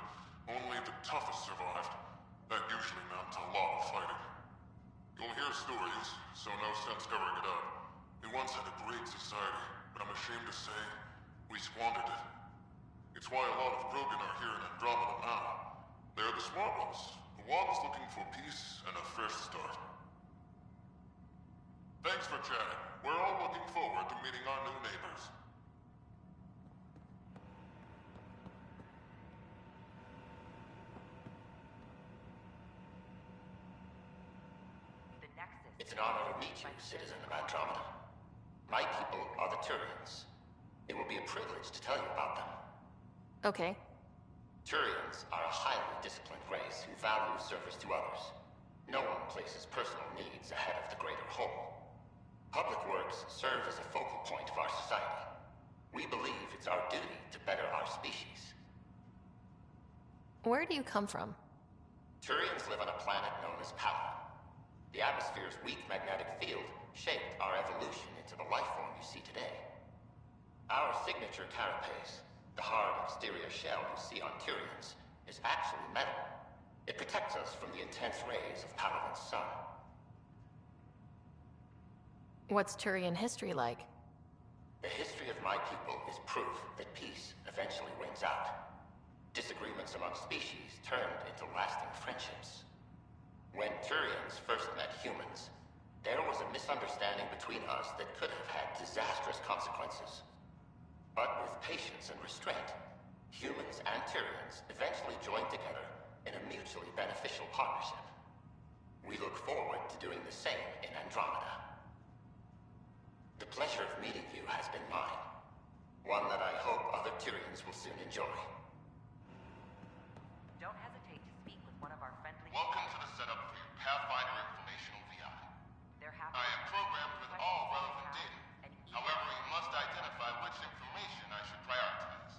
only the toughest survived. That usually meant a lot of fighting. You'll hear stories, so no sense covering it up. We once had a great society, but I'm ashamed to say, we squandered it. It's why a lot of Krogan are here in Andromeda now. They're the smart ones, the ones looking for peace and a fresh start. Thanks for chatting. We're all looking forward to meeting our new neighbors. It's an honor to meet you, citizen of Andromeda. My people are the Turians. It will be a privilege to tell you about them. Okay. Turians are a highly disciplined race who value service to others. No one places personal needs ahead of the greater whole. Public works serve as a focal point of our society. We believe it's our duty to better our species. Where do you come from? Turians live on a planet known as Pala. The atmosphere's weak magnetic field shaped our evolution into the life form you see today. Our signature carapace, the hard exterior shell you see on Turians, is actually metal. It protects us from the intense rays of Paladin's sun. What's Turian history like? The history of my people is proof that peace eventually wins out. Disagreements among species turned into lasting friendships. When Turians first met humans, there was a misunderstanding between us that could have had disastrous consequences. But with patience and restraint, humans and Turians eventually joined together in a mutually beneficial partnership. We look forward to doing the same in Andromeda. The pleasure of meeting you has been mine. One that I hope other Turians will soon enjoy. Don't hesitate to speak with one of our friendly... Welcome to the setup for your Pathfinder Informational VI. I am programmed with all relevant data. However, you must identify which information I should prioritize.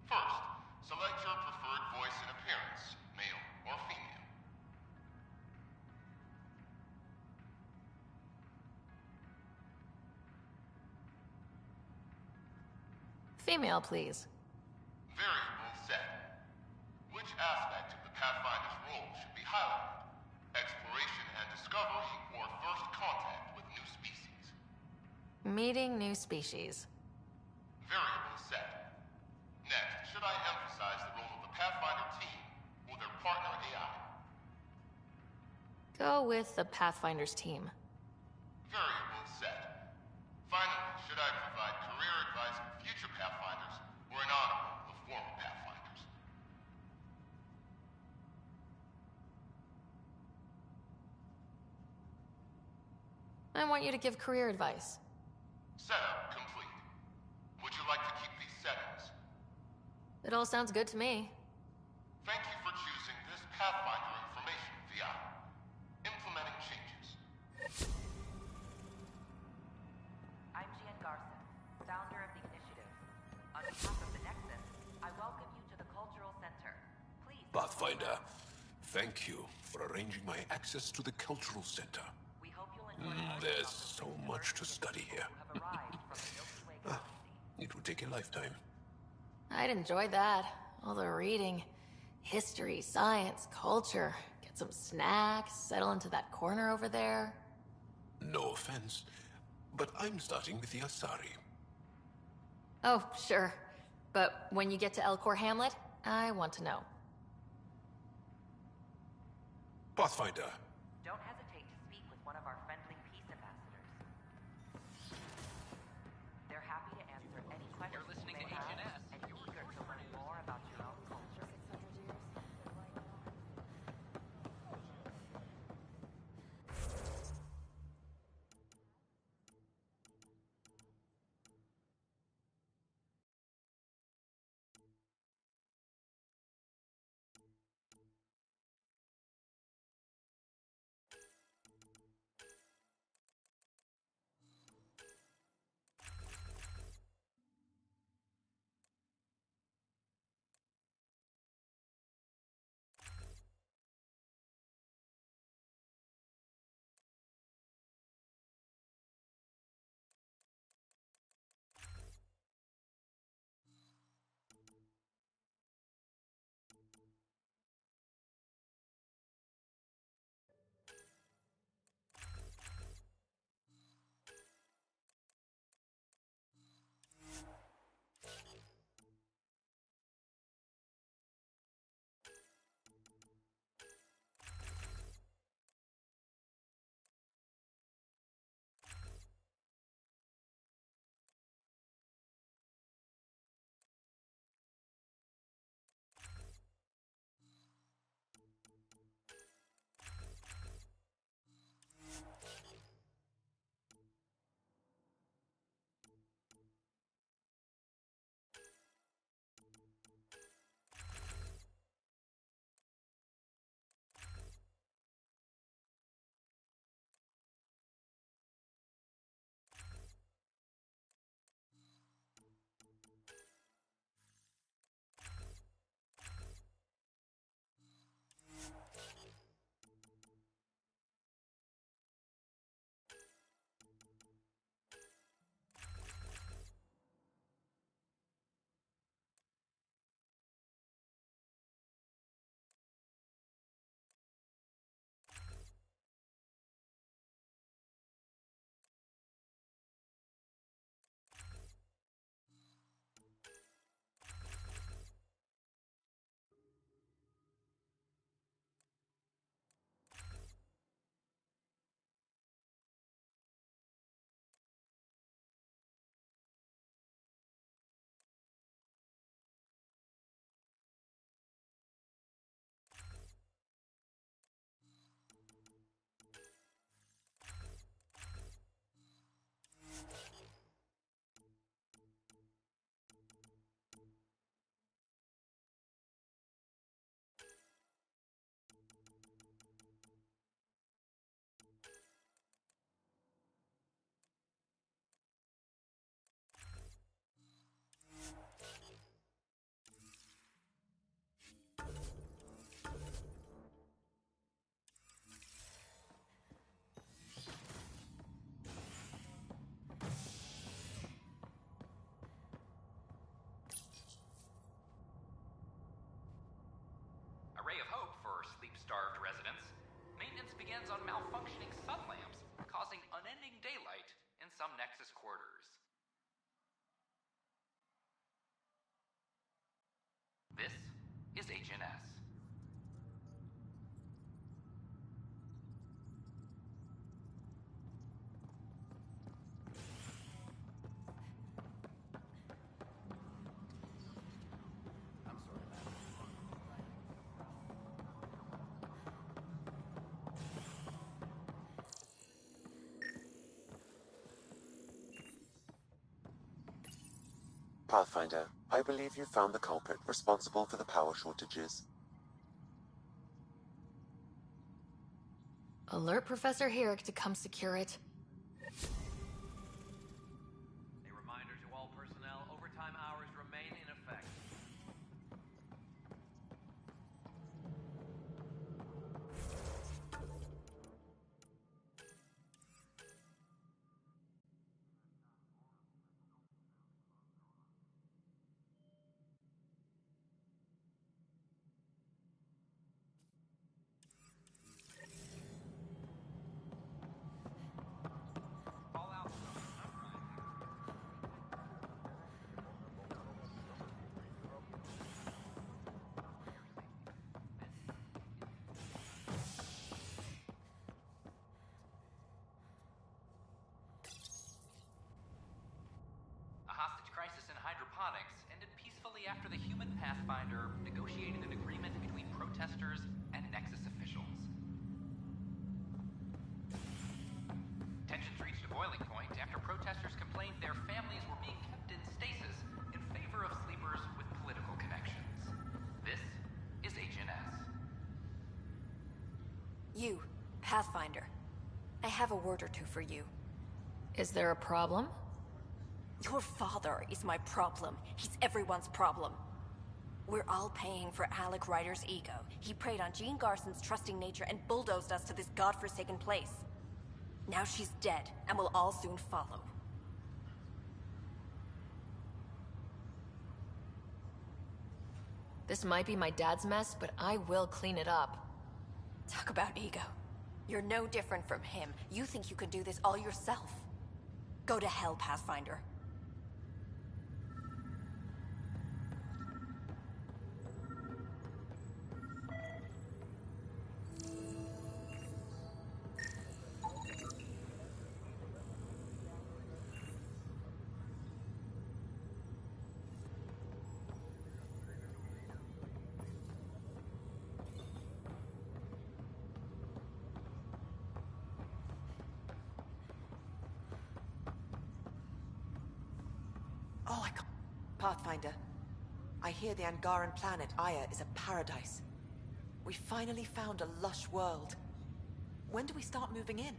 First, select your preferred voice and appearance, male or female. Female, please. Variable set. Which aspect of the Pathfinder's role should be highlighted? Exploration and discovery, or first contact with new species? Meeting new species. Variable set. Next, should I emphasize the role of the Pathfinder team or their partner AI? Go with the Pathfinder's team. Variable set. Finally, should I provide career advice for future Pathfinders or an honor of former Pathfinders? I want you to give career advice. Setup complete. Would you like to keep these settings? It all sounds good to me. Thank you for choosing this Pathfinder Information VI. Implementing changes. I'm Gian Garson, founder of the initiative. On behalf of the Nexus, I welcome you to the Cultural Center. Please... Pathfinder, thank you for arranging my access to the Cultural Center. We hope you'll enjoy There's so much to study here. It would take a lifetime. I'd enjoy that. All the reading. History, science, culture. Get some snacks, settle into that corner over there. No offense, but I'm starting with the Asari. Oh, sure. But when you get to Elcor Hamlet, I want to know. Pathfinder. Don't hesitate to speak with one of our friendly peace ambassadors. They're happy to answer any questions you may have and eager to learn more about your own culture. some Nexus quarters. This is HNS. I'm sorry, man. Pathfinder, I believe you found the culprit responsible for the power shortages. Alert Professor Herrick to come secure it. A reminder to all personnel, overtime hours remain in effect. A hostage crisis in hydroponics ended peacefully after the human Pathfinder negotiated an agreement between protesters and Nexus officials. Tensions reached a boiling point after protesters complained their families were being kept in stasis in favor of sleepers with political connections. This is HNS. You, Pathfinder. I have a word or two for you. Is there a problem? Your father is my problem. He's everyone's problem. We're all paying for Alec Ryder's ego. He preyed on Jean Garson's trusting nature and bulldozed us to this godforsaken place. Now she's dead, and we'll all soon follow. This might be my dad's mess, but I will clean it up. Talk about ego. You're no different from him. You think you can do this all yourself. Go to hell, Pathfinder. Oh, I can't. Pathfinder, I hear the Angaran planet Aya is a paradise. We finally found a lush world. When do we start moving in?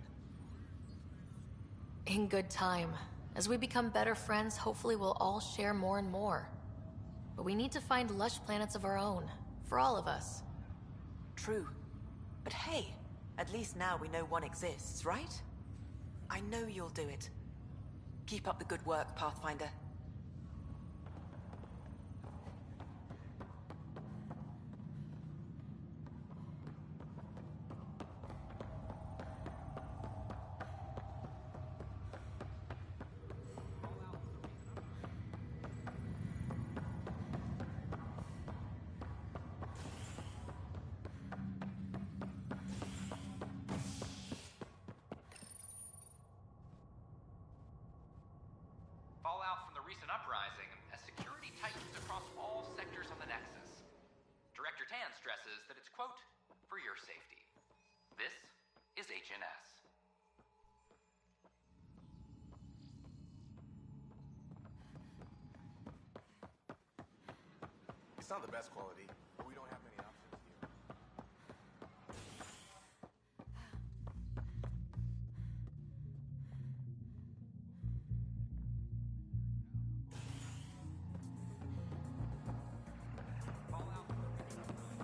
In good time. As we become better friends, hopefully we'll all share more and more. But we need to find lush planets of our own. For all of us. True. But hey, at least now we know one exists, right? I know you'll do it. Keep up the good work, Pathfinder. Fallout from the recent uprising has security tightens across all sectors on the Nexus. Director Tan stresses that it's, quote, for your safety. This is HNS. It's not the best quality, but we don't have many options here.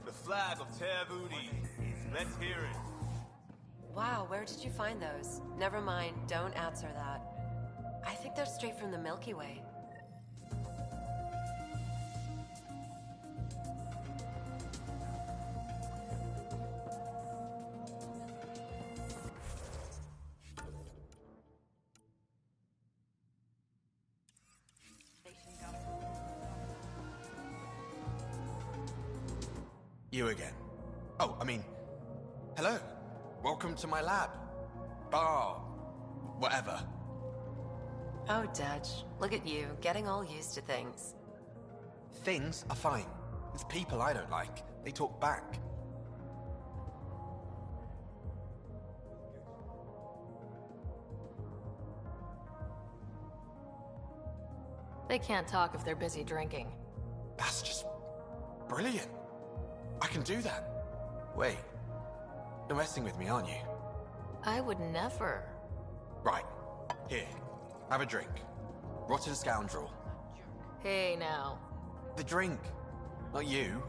The flag of Tevudi. Let's hear it. Wow, where did you find those? Never mind, don't answer that. I think they're straight from the Milky Way. You again. Oh, I mean, hello. Welcome to my lab. Bar. Whatever. Oh, Dutch. Look at you, getting all used to things. Things are fine. It's people I don't like. They talk back. They can't talk if they're busy drinking. That's just brilliant. I can do that. Wait. You're messing with me, aren't you? I would never. Right. Here. Have a drink. Rotten scoundrel. Hey, now. The drink. Not you.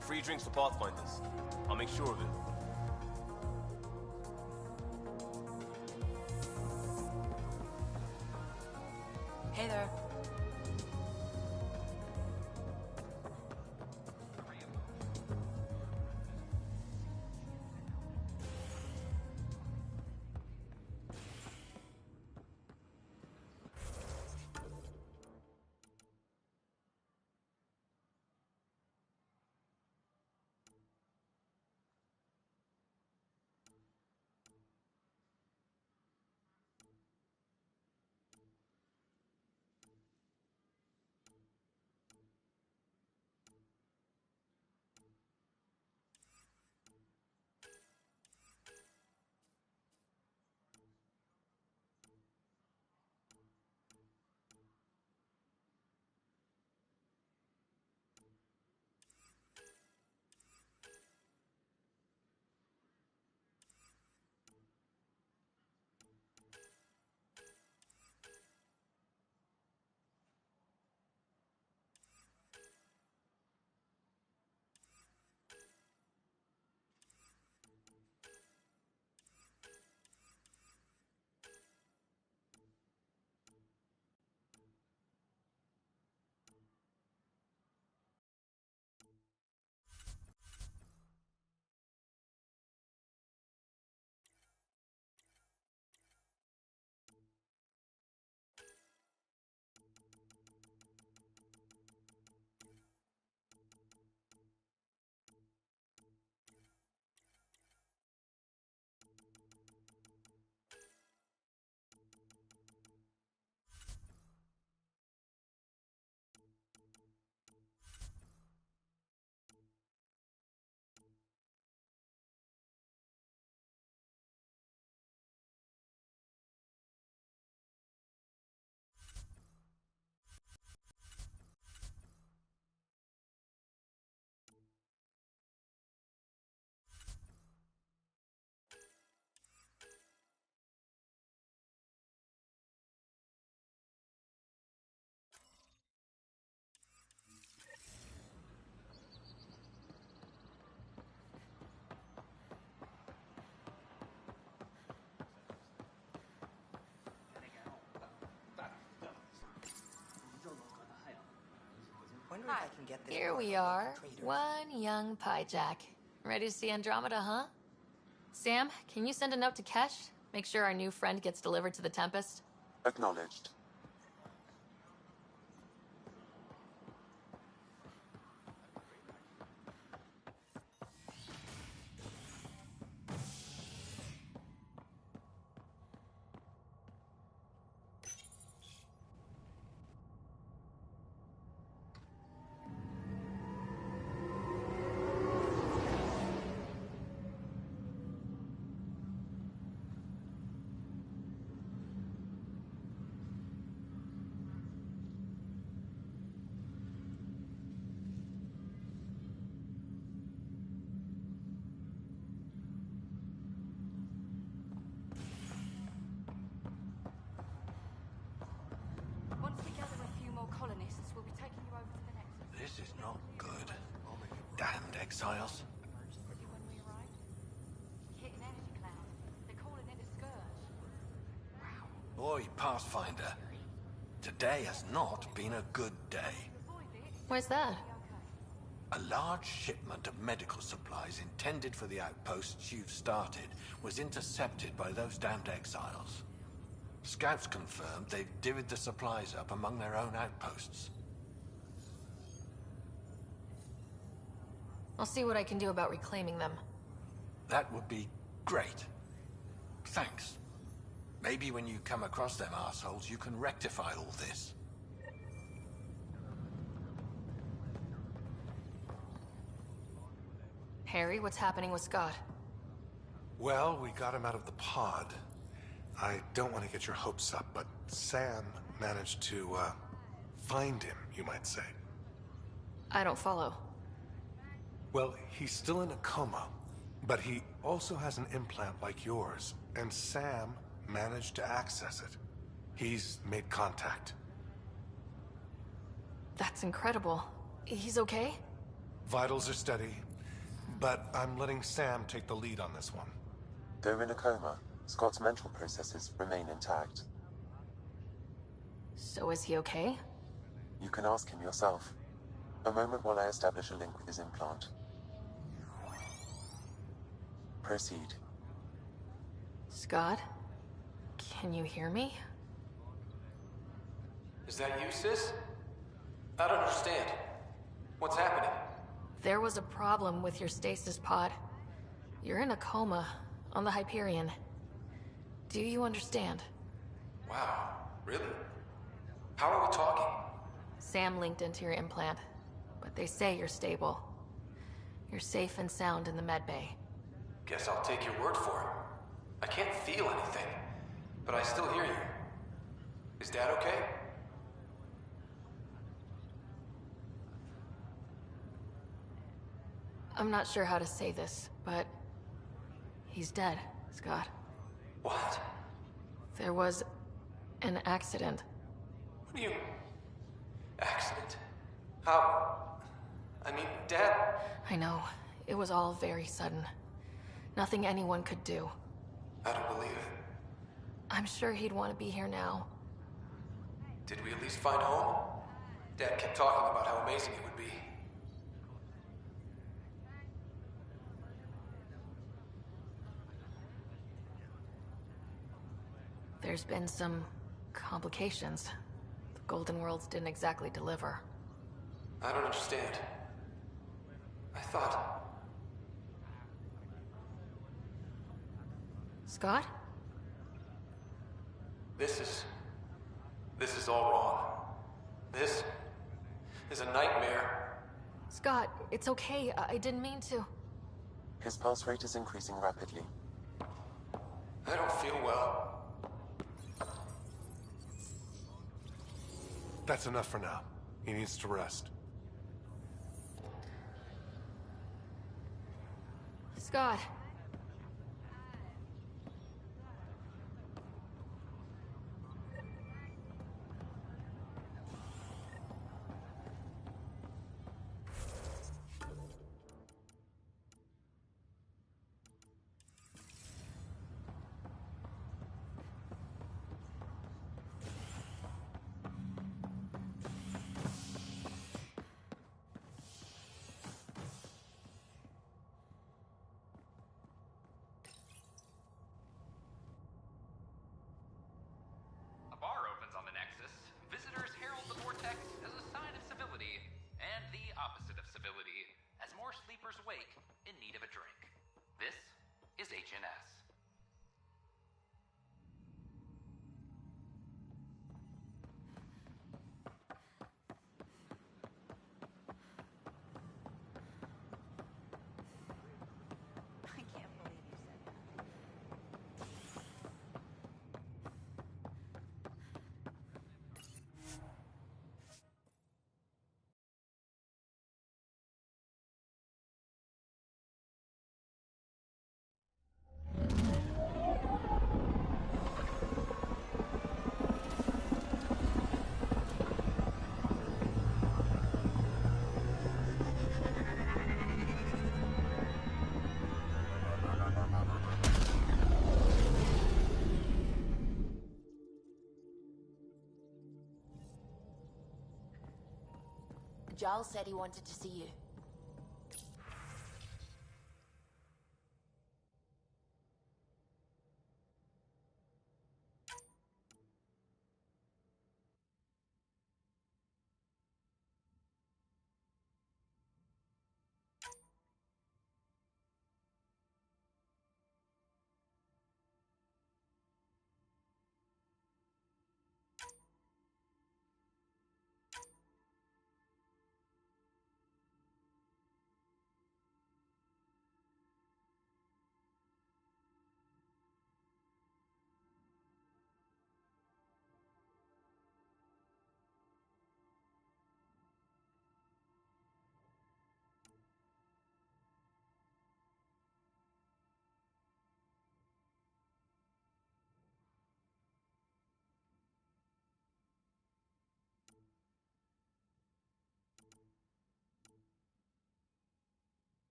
Free drinks for Pathfinders. I'll make sure of it. Hey there. Wonder if I can get this. Here we are, one young Pyjack. Ready to see Andromeda, huh? Sam, can you send a note to Kesh? Make sure our new friend gets delivered to the Tempest? Acknowledged. Once we gather a few more colonists, we'll be taking you over to the next. This is not good. Damned exiles. When we arrived, hit an energy cloud. They're calling it a scourge. Boy, Pathfinder. Today has not been a good day. Where's that? A large shipment of medical supplies intended for the outposts you've started was intercepted by those damned exiles. Scouts confirmed they've divvied the supplies up among their own outposts. I'll see what I can do about reclaiming them. That would be great. Thanks. Maybe when you come across them assholes, you can rectify all this. Harry, what's happening with Scott? Well, we got him out of the pod. I don't want to get your hopes up, but Sam managed to, find him, you might say. I don't follow. Well, he's still in a coma, but he also has an implant like yours, and Sam managed to access it. He's made contact. That's incredible. He's okay? Vitals are steady, but I'm letting Sam take the lead on this one. Though in a coma, Scott's mental processes remain intact. So is he okay? You can ask him yourself. A moment while I establish a link with his implant. Proceed. Scott? Can you hear me? Is that you, sis? I don't understand. What's happening? There was a problem with your stasis pod. You're in a coma on the Hyperion. Do you understand? Wow, really? How are we talking? Sam linked into your implant, but they say you're stable. You're safe and sound in the medbay. Guess I'll take your word for it. I can't feel anything, but I still hear you. Is Dad okay? I'm not sure how to say this, but he's dead, Scott. What? There was an accident. What do you... Accident? How? I mean, Dad... I know. It was all very sudden. Nothing anyone could do. I don't believe it. I'm sure he'd want to be here now. Did we at least find home? Dad kept talking about how amazing it would be. There's been some complications. The Golden Worlds didn't exactly deliver. I don't understand. I thought... Scott? This is all wrong. This is a nightmare. Scott, it's okay. I didn't mean to. His pulse rate is increasing rapidly. I don't feel well. That's enough for now. He needs to rest. Scott. A bar opens on the Nexus. Visitors herald the vortex as a sign of civility, and the opposite of civility, as more sleepers wake in need of a drink. This is HNS. I can't believe you said that. Giles said he wanted to see you.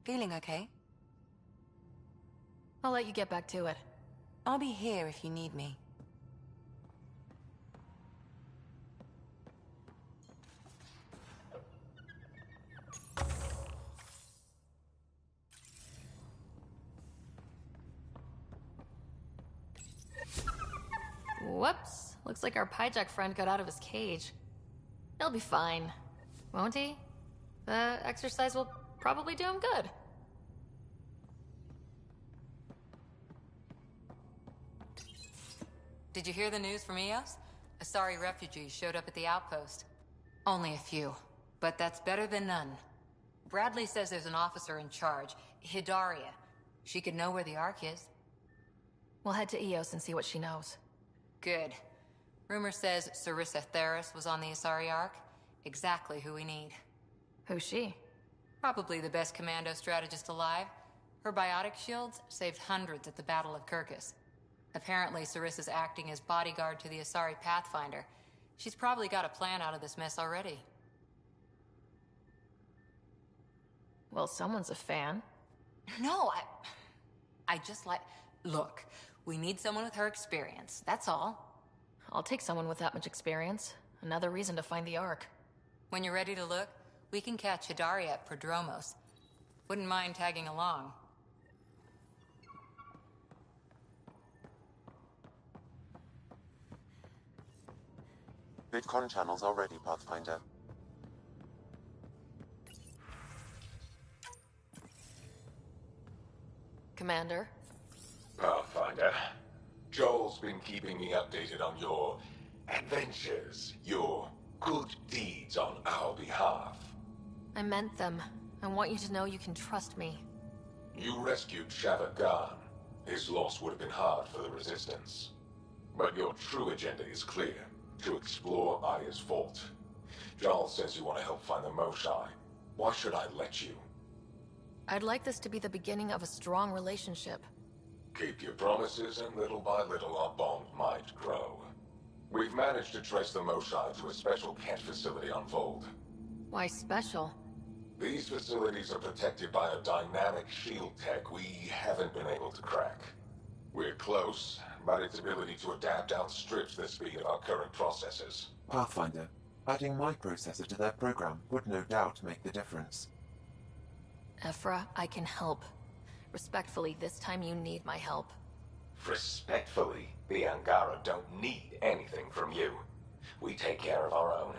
Feeling okay? I'll let you get back to it. I'll be here if you need me. Whoops. Looks like our Pyjack friend got out of his cage. He'll be fine, won't he? The exercise will probably do him good. Did you hear the news from Eos? Asari refugees showed up at the outpost. Only a few, but that's better than none. Bradley says there's an officer in charge, Hidaria. She could know where the Ark is. We'll head to Eos and see what she knows. Good. Rumor says Sarissa Theris was on the Asari Ark. Exactly who we need. Who's she? Probably the best commando strategist alive. Her biotic shields saved hundreds at the Battle of Kirkus. Apparently, Sarissa's acting as bodyguard to the Asari Pathfinder. She's probably got a plan out of this mess already. Well, someone's a fan. No, I just like... Look, we need someone with her experience, that's all. I'll take someone with that much experience. Another reason to find the Ark. When you're ready to look, we can catch Hidaria at Prodromos. Wouldn't mind tagging along. VidCon channels are ready, Pathfinder. Commander? Pathfinder, Joel's been keeping me updated on your adventures, your good deeds on our behalf. I meant them. I want you to know you can trust me. You rescued Shava Khan. His loss would have been hard for the Resistance. But your true agenda is clear. To explore Aya's vault. Joel says you want to help find the Moshae. Why should I let you? I'd like this to be the beginning of a strong relationship. Keep your promises, and little by little our bond might grow. We've managed to trace the Moshae to a special Kent facility on Vold. Why special? These facilities are protected by a dynamic shield tech we haven't been able to crack. We're close, but its ability to adapt outstrips the speed of our current processors. Pathfinder, adding my processor to their program would no doubt make the difference. Ephra, I can help. Respectfully, this time you need my help. Respectfully, the Angara don't need anything from you. We take care of our own.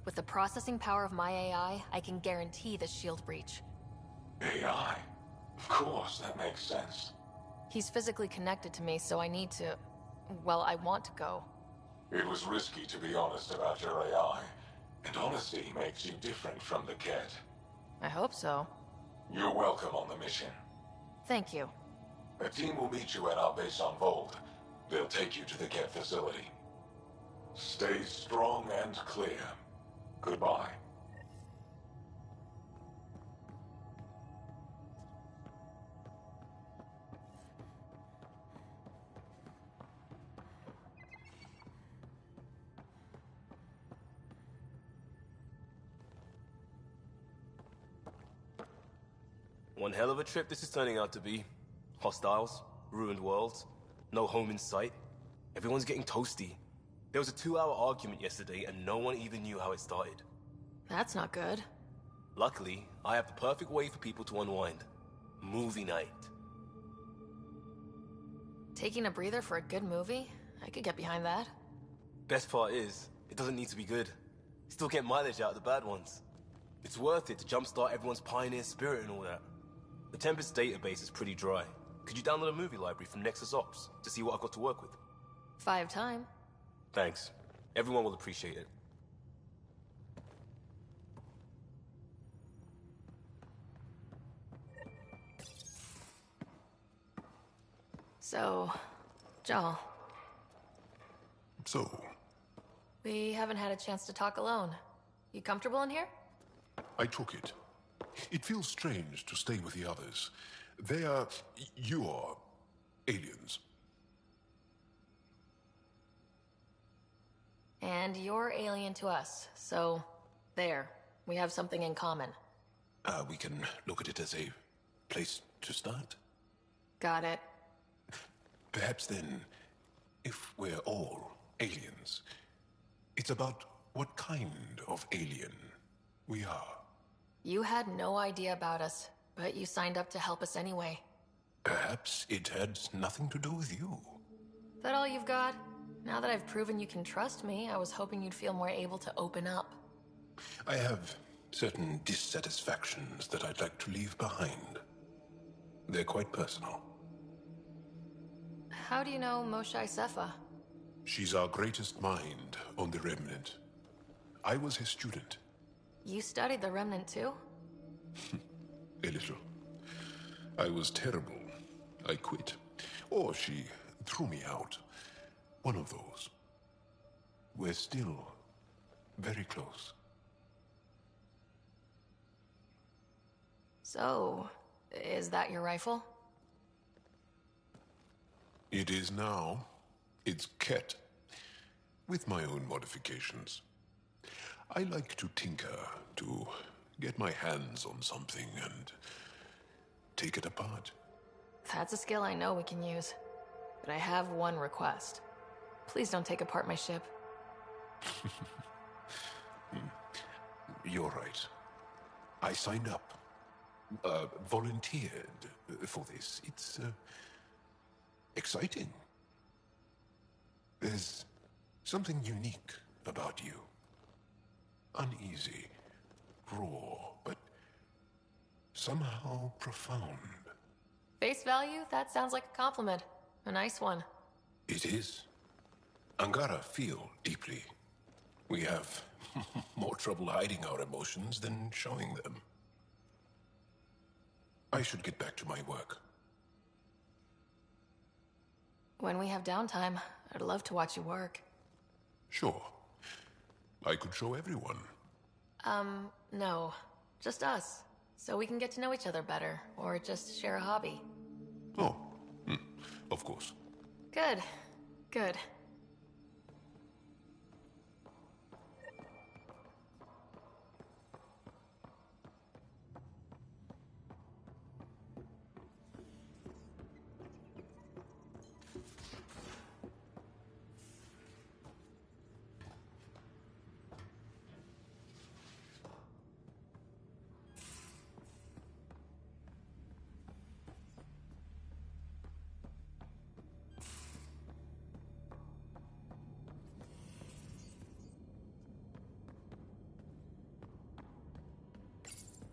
With the processing power of my AI, I can guarantee the shield breach. AI? Of course, that makes sense. He's physically connected to me, so I need to... Well, I want to go. It was risky to be honest about your AI. And honesty makes you different from the Ket. I hope so. You're welcome on the mission. Thank you. A team will meet you at our base on Vold. They'll take you to the Ket facility. Stay strong and clear. Goodbye. One hell of a trip this is turning out to be. Hostiles, ruined worlds, no home in sight. Everyone's getting toasty. There was a 2-hour argument yesterday and no one even knew how it started. That's not good. Luckily, I have the perfect way for people to unwind. Movie night. Taking a breather for a good movie? I could get behind that. Best part is, it doesn't need to be good. Still get mileage out of the bad ones. It's worth it to jumpstart everyone's pioneer spirit and all that. The Tempest database is pretty dry. Could you download a movie library from Nexus Ops to see what I've got to work with? 5 time. Thanks. Everyone will appreciate it. So, Joel. So, We haven't had a chance to talk alone. You comfortable in here? I took it. It feels strange to stay with the others. They are... you are... aliens. And you're alien to us, so There. We have something in common. We can look at it as a place to start. Got it. Perhaps then, if we're all aliens, it's about what kind of alien we are. You had no idea about us, but you signed up to help us anyway. Perhaps it had nothing to do with you. That all you've got? Now that I've proven you can trust me, I was hoping you'd feel more able to open up. I have certain dissatisfactions that I'd like to leave behind. They're quite personal. How do you know Moshae Sefa? She's our greatest mind on the Remnant. I was his student. You studied the Remnant too? A little. I was terrible. I quit. Or she threw me out. One of those. We're still very close. So, is that your rifle? It is now. It's Ket. With my own modifications. I like to tinker, to get my hands on something and take it apart. That's a skill I know we can use. But I have one request. Please don't take apart my ship. You're right. I signed up. Volunteered for this. It's exciting. There's something unique about you. Uneasy, raw, but somehow profound. Face value? That sounds like a compliment. A nice one. It is. Angara feel deeply. We have more trouble hiding our emotions than showing them. I should get back to my work. When we have downtime, I'd love to watch you work. Sure. I could show everyone. No. Just us. So we can get to know each other better, or just share a hobby. Oh, of course. Good. Good.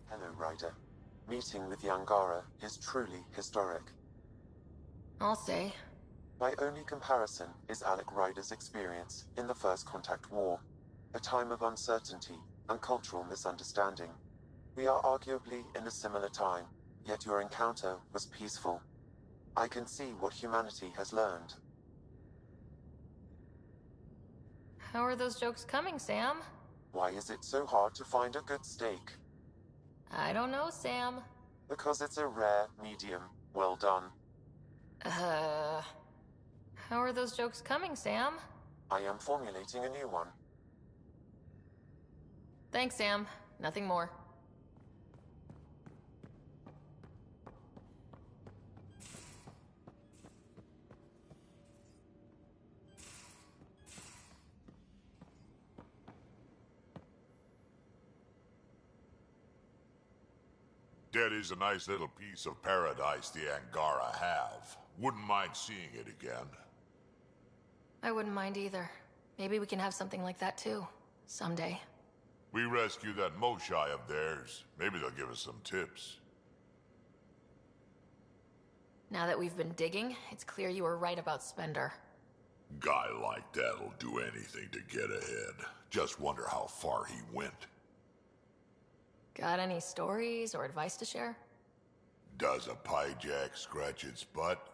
Hello, Ryder. Meeting with the Angara is truly historic. I'll say. My only comparison is Alec Ryder's experience in the First Contact War, a time of uncertainty and cultural misunderstanding. We are arguably in a similar time, yet your encounter was peaceful. I can see what humanity has learned. How are those jokes coming, Sam? Why is it so hard to find a good steak? I don't know, Sam. Because it's a rare medium. Well done. How are those jokes coming, Sam? I am formulating a new one. Thanks, Sam. Nothing more. That is a nice little piece of paradise the Angara have. Wouldn't mind seeing it again. I wouldn't mind either. Maybe we can have something like that too. Someday. We rescue that Moshae of theirs. Maybe they'll give us some tips. Now that we've been digging, it's clear you were right about Spender. Guy like that'll do anything to get ahead. Just wonder how far he went. Got any stories or advice to share? Does a pyjak scratch its butt?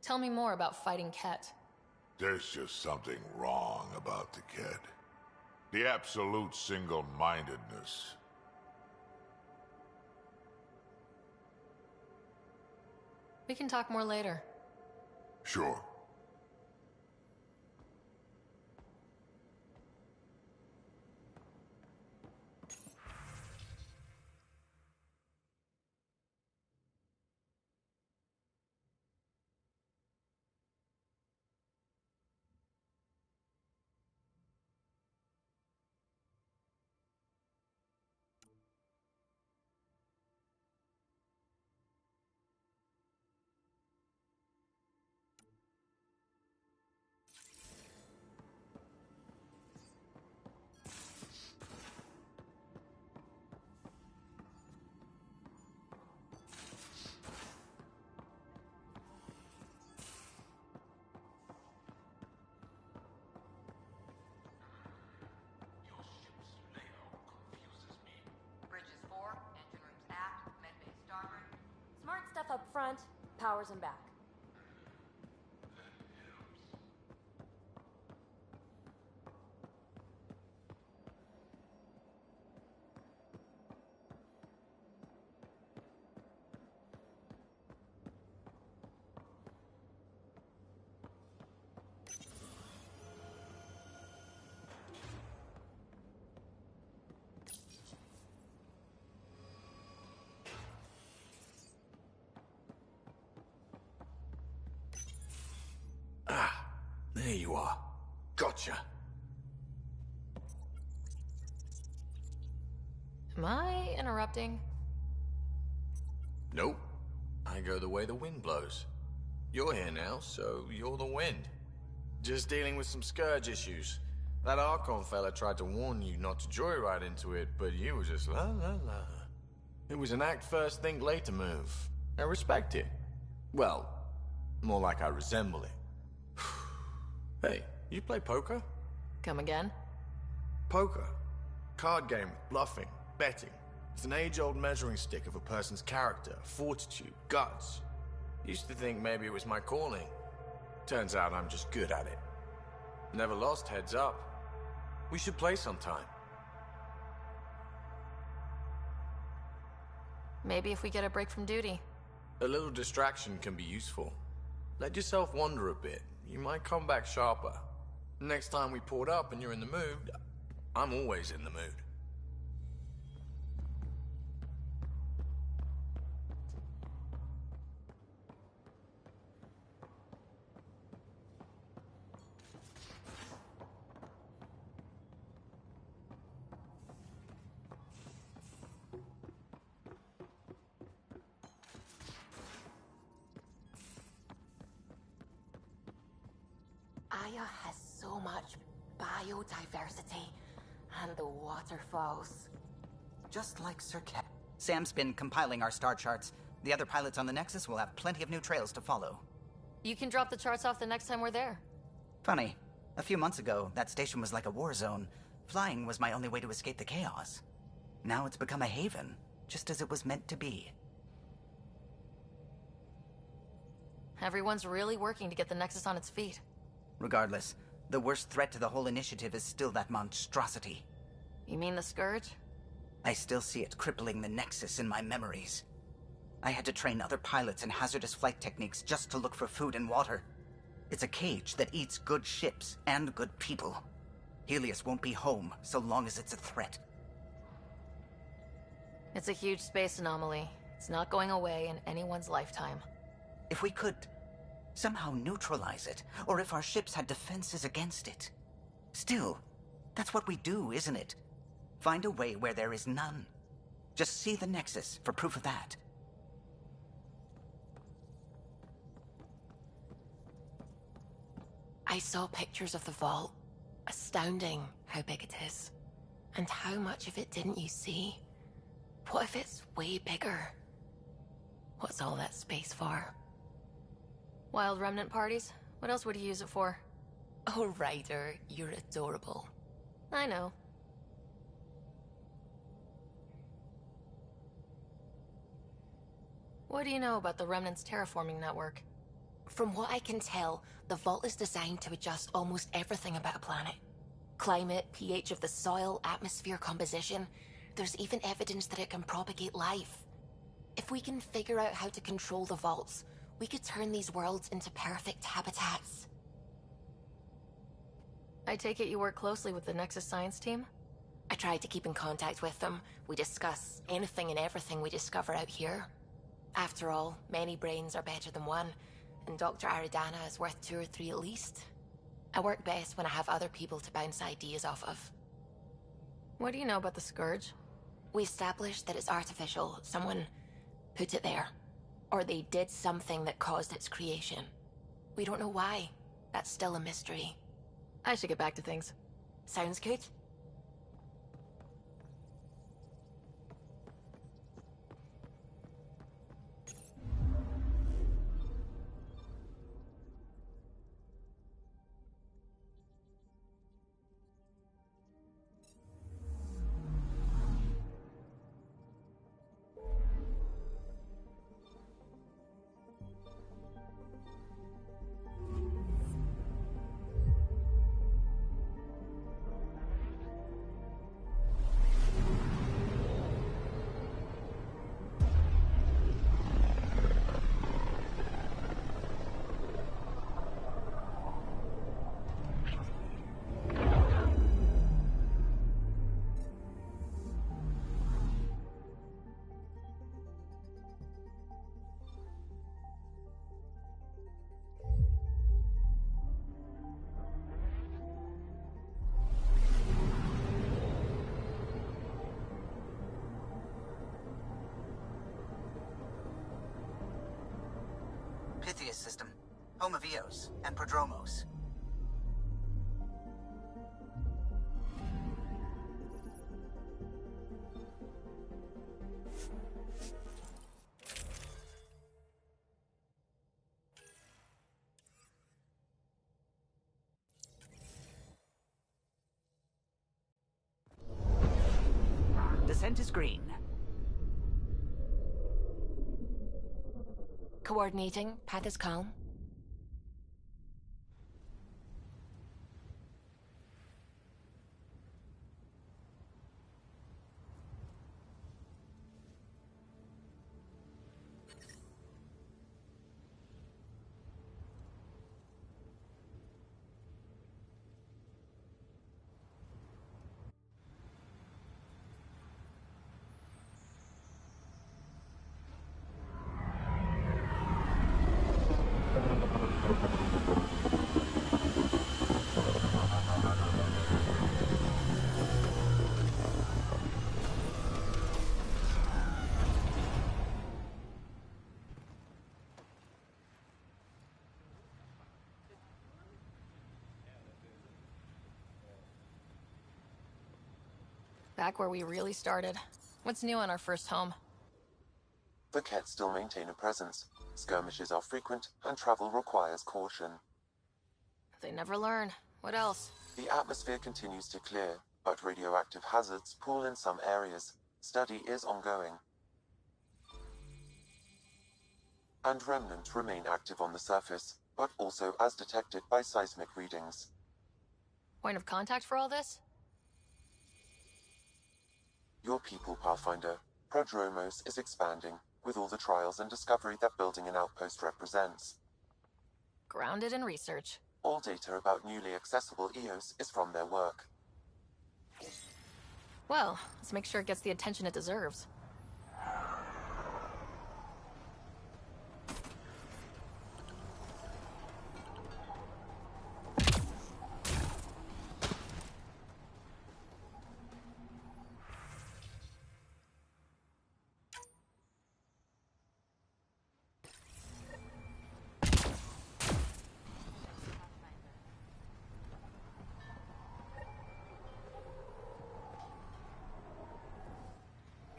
Tell me more about fighting Ket. There's just something wrong about the kid. The absolute single-mindedness. We can talk more later. Sure. front, powers him back. There you are. Gotcha. Am I interrupting? Nope. I go the way the wind blows. You're here now, so you're the wind. Just dealing with some scourge issues. That Archon fella tried to warn you not to joyride into it, but you were just la la la. It was an act first, think later move. I respect it. Well, more like I resemble it. Hey, you play poker? Come again? Poker. Card game with bluffing, betting. It's an age-old measuring stick of a person's character, fortitude, guts. Used to think maybe it was my calling. Turns out I'm just good at it. Never lost heads up. We should play sometime. Maybe if we get a break from duty. A little distraction can be useful. Let yourself wander a bit. You might come back sharper. Next time we port up and you're in the mood, I'm always in the mood. Aya has so much biodiversity, and the waterfalls. Just like Sir Cat. Sam's been compiling our star charts. The other pilots on the Nexus will have plenty of new trails to follow. You can drop the charts off the next time we're there. Funny. A few months ago, that station was like a war zone. Flying was my only way to escape the chaos. Now it's become a haven, just as it was meant to be. Everyone's really working to get the Nexus on its feet. Regardless, the worst threat to the whole initiative is still that monstrosity. You mean the Scourge? I still see it crippling the Nexus in my memories. I had to train other pilots in hazardous flight techniques just to look for food and water. It's a cage that eats good ships and good people. Helios won't be home so long as it's a threat. It's a huge space anomaly. It's not going away in anyone's lifetime. If we could somehow neutralize it, or if our ships had defenses against it. Still, that's what we do, isn't it? Find a way where there is none. Just see the Nexus for proof of that. I saw pictures of the vault. Astounding how big it is. And how much of it didn't you see? What if it's way bigger? What's all that space for? Wild remnant parties? What else would you use it for? Oh, Ryder, you're adorable. I know. What do you know about the Remnant's terraforming network? From what I can tell, the vault is designed to adjust almost everything about a planet. Climate, pH of the soil, atmosphere composition. There's even evidence that it can propagate life. If we can figure out how to control the vaults, we could turn these worlds into perfect habitats. I take it you work closely with the Nexus science team? I try to keep in contact with them. We discuss anything and everything we discover out here. After all, many brains are better than one, and Dr. Aridana is worth 2 or 3 at least. I work best when I have other people to bounce ideas off of. What do you know about the Scourge? We established that it's artificial. Someone put it there. Or they did something that caused its creation. We don't know why. That's still a mystery. I should get back to things. Sounds good? Pythia's system, home of Eos and Prodromos. Descent is green. Coordinating. Path is calm. Back where we really started. What's new on our first home? The Kett still maintain a presence. Skirmishes are frequent, and travel requires caution. They never learn. What else? The atmosphere continues to clear, but radioactive hazards pool in some areas. Study is ongoing. And remnants remain active on the surface, but also as detected by seismic readings. Point of contact for all this? Your people, Pathfinder. Prodromos is expanding, with all the trials and discovery that building an outpost represents. Grounded in research. All data about newly accessible Eos is from their work. Well, let's make sure it gets the attention it deserves.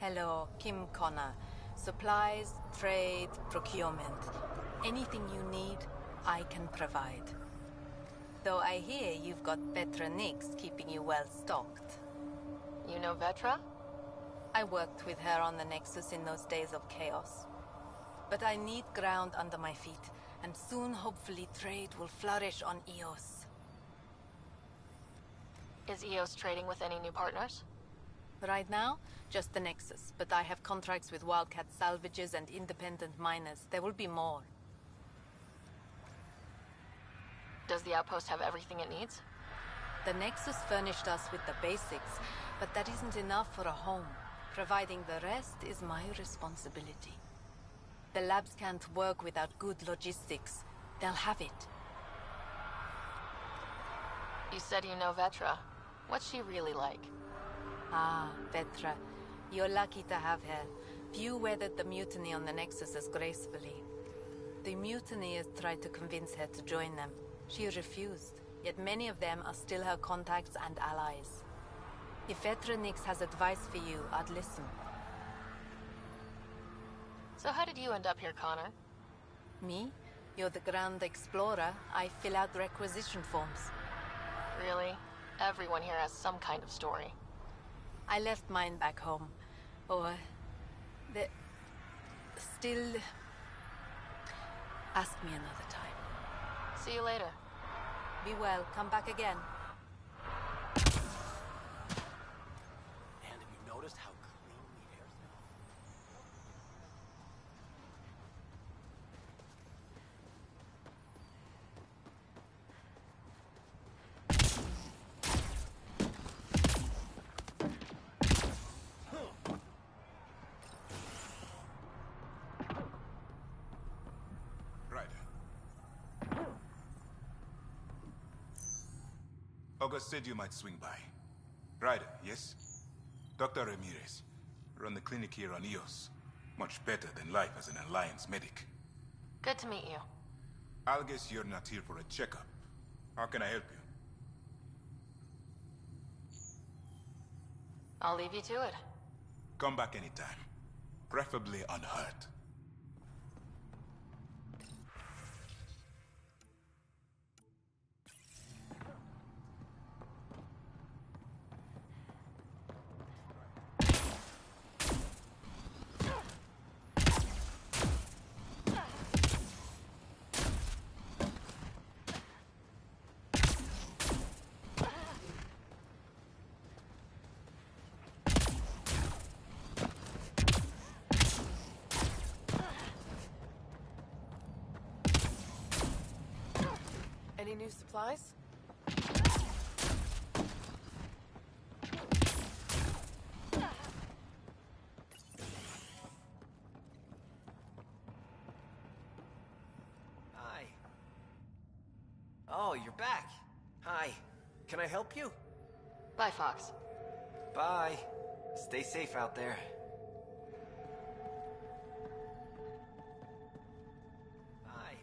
Hello, Kim Connor. Supplies, trade, procurement. Anything you need, I can provide. Though I hear you've got Vetra Nix keeping you well stocked. You know Vetra? I worked with her on the Nexus in those days of chaos. But I need ground under my feet, and soon hopefully trade will flourish on Eos. Is Eos trading with any new partners? Right now, just the Nexus, but I have contracts with Wildcat salvages and independent miners. There will be more. Does the outpost have everything it needs? The Nexus furnished us with the basics, but that isn't enough for a home. Providing the rest is my responsibility. The labs can't work without good logistics. They'll have it. You said you know Vetra. What's she really like? Ah, Vetra. You're lucky to have her. Few weathered the mutiny on the Nexus as gracefully. The mutineers tried to convince her to join them. She refused, yet many of them are still her contacts and allies. If Vetra Nix has advice for you, I'd listen. So how did you end up here, Connor? Me? You're the Grand Explorer. I fill out requisition forms. Really? Everyone here has some kind of story. I left mine back home. Or... the... still... Ask me another time. See you later. Be well. Come back again. And have you noticed how clean the air smells? August said you might swing by. Ryder, yes? Dr. Ramirez. Run the clinic here on Eos. Much better than life as an Alliance medic. Good to meet you. I'll guess you're not here for a checkup. How can I help you? I'll leave you to it. Come back anytime. Preferably unhurt. Any new supplies? Hi. Oh, you're back. Hi. Can I help you? Bye, Fox. Bye. Stay safe out there. Bye.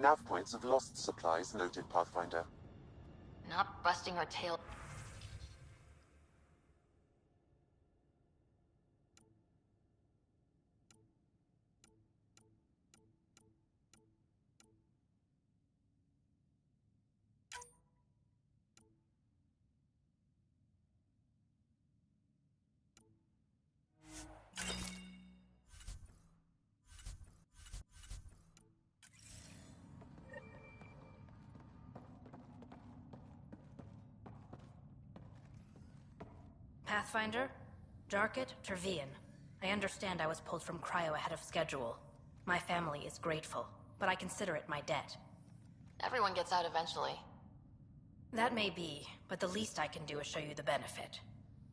Nav points of lost supplies noted, Pathfinder. Not busting our tail. Pathfinder? Jarkett, Trevian. I understand I was pulled from cryo ahead of schedule. My family is grateful, but I consider it my debt. Everyone gets out eventually. That may be, but the least I can do is show you the benefit.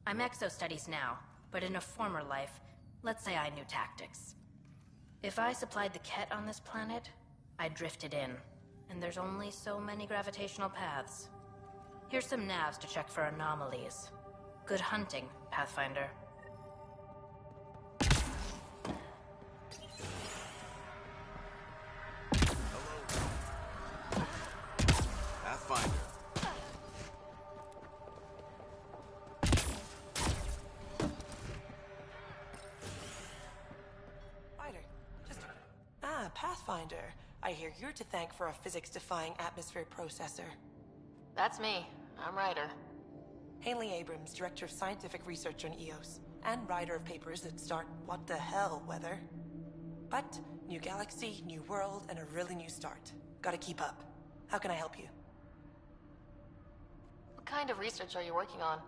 I'm exo-studies now, but in a former life, let's say I knew tactics. If I supplied the Ket on this planet, I drifted in, and there's only so many gravitational paths. Here's some navs to check for anomalies. Good hunting, Pathfinder. Pathfinder. Ryder, Pathfinder. I hear you're to thank for a physics-defying atmosphere processor. That's me. I'm Ryder. Haley Abrams, Director of Scientific Research on EOS, and writer of papers that start what the hell weather. But, new galaxy, new world, and a really new start. Gotta keep up. How can I help you? What kind of research are you working on?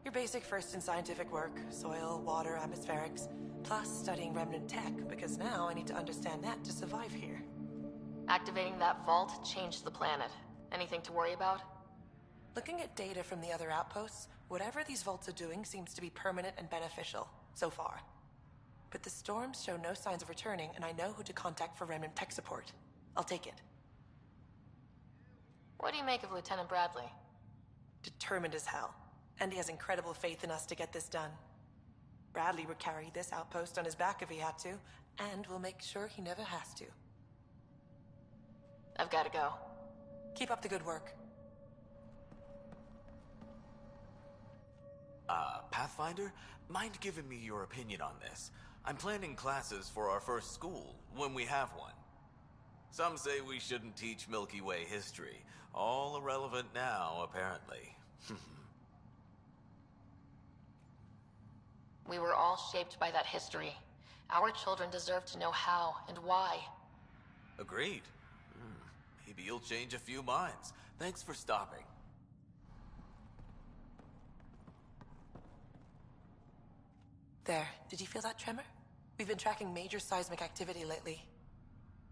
Your basic first in scientific work, soil, water, atmospherics, plus studying remnant tech, because now I need to understand that to survive here. Activating that vault changed the planet. Anything to worry about? Looking at data from the other outposts, whatever these vaults are doing seems to be permanent and beneficial, so far. But the storms show no signs of returning, and I know who to contact for remnant tech support. I'll take it. What do you make of Lieutenant Bradley? Determined as hell. And he has incredible faith in us to get this done. Bradley would carry this outpost on his back if he had to, and we'll make sure he never has to. I've gotta go. Keep up the good work. Pathfinder? Mind giving me your opinion on this? I'm planning classes for our first school, when we have one. Some say we shouldn't teach Milky Way history. All irrelevant now, apparently. We were all shaped by that history. Our children deserve to know how and why. Agreed. Maybe you'll change a few minds. Thanks for stopping. There. Did you feel that tremor? We've been tracking major seismic activity lately.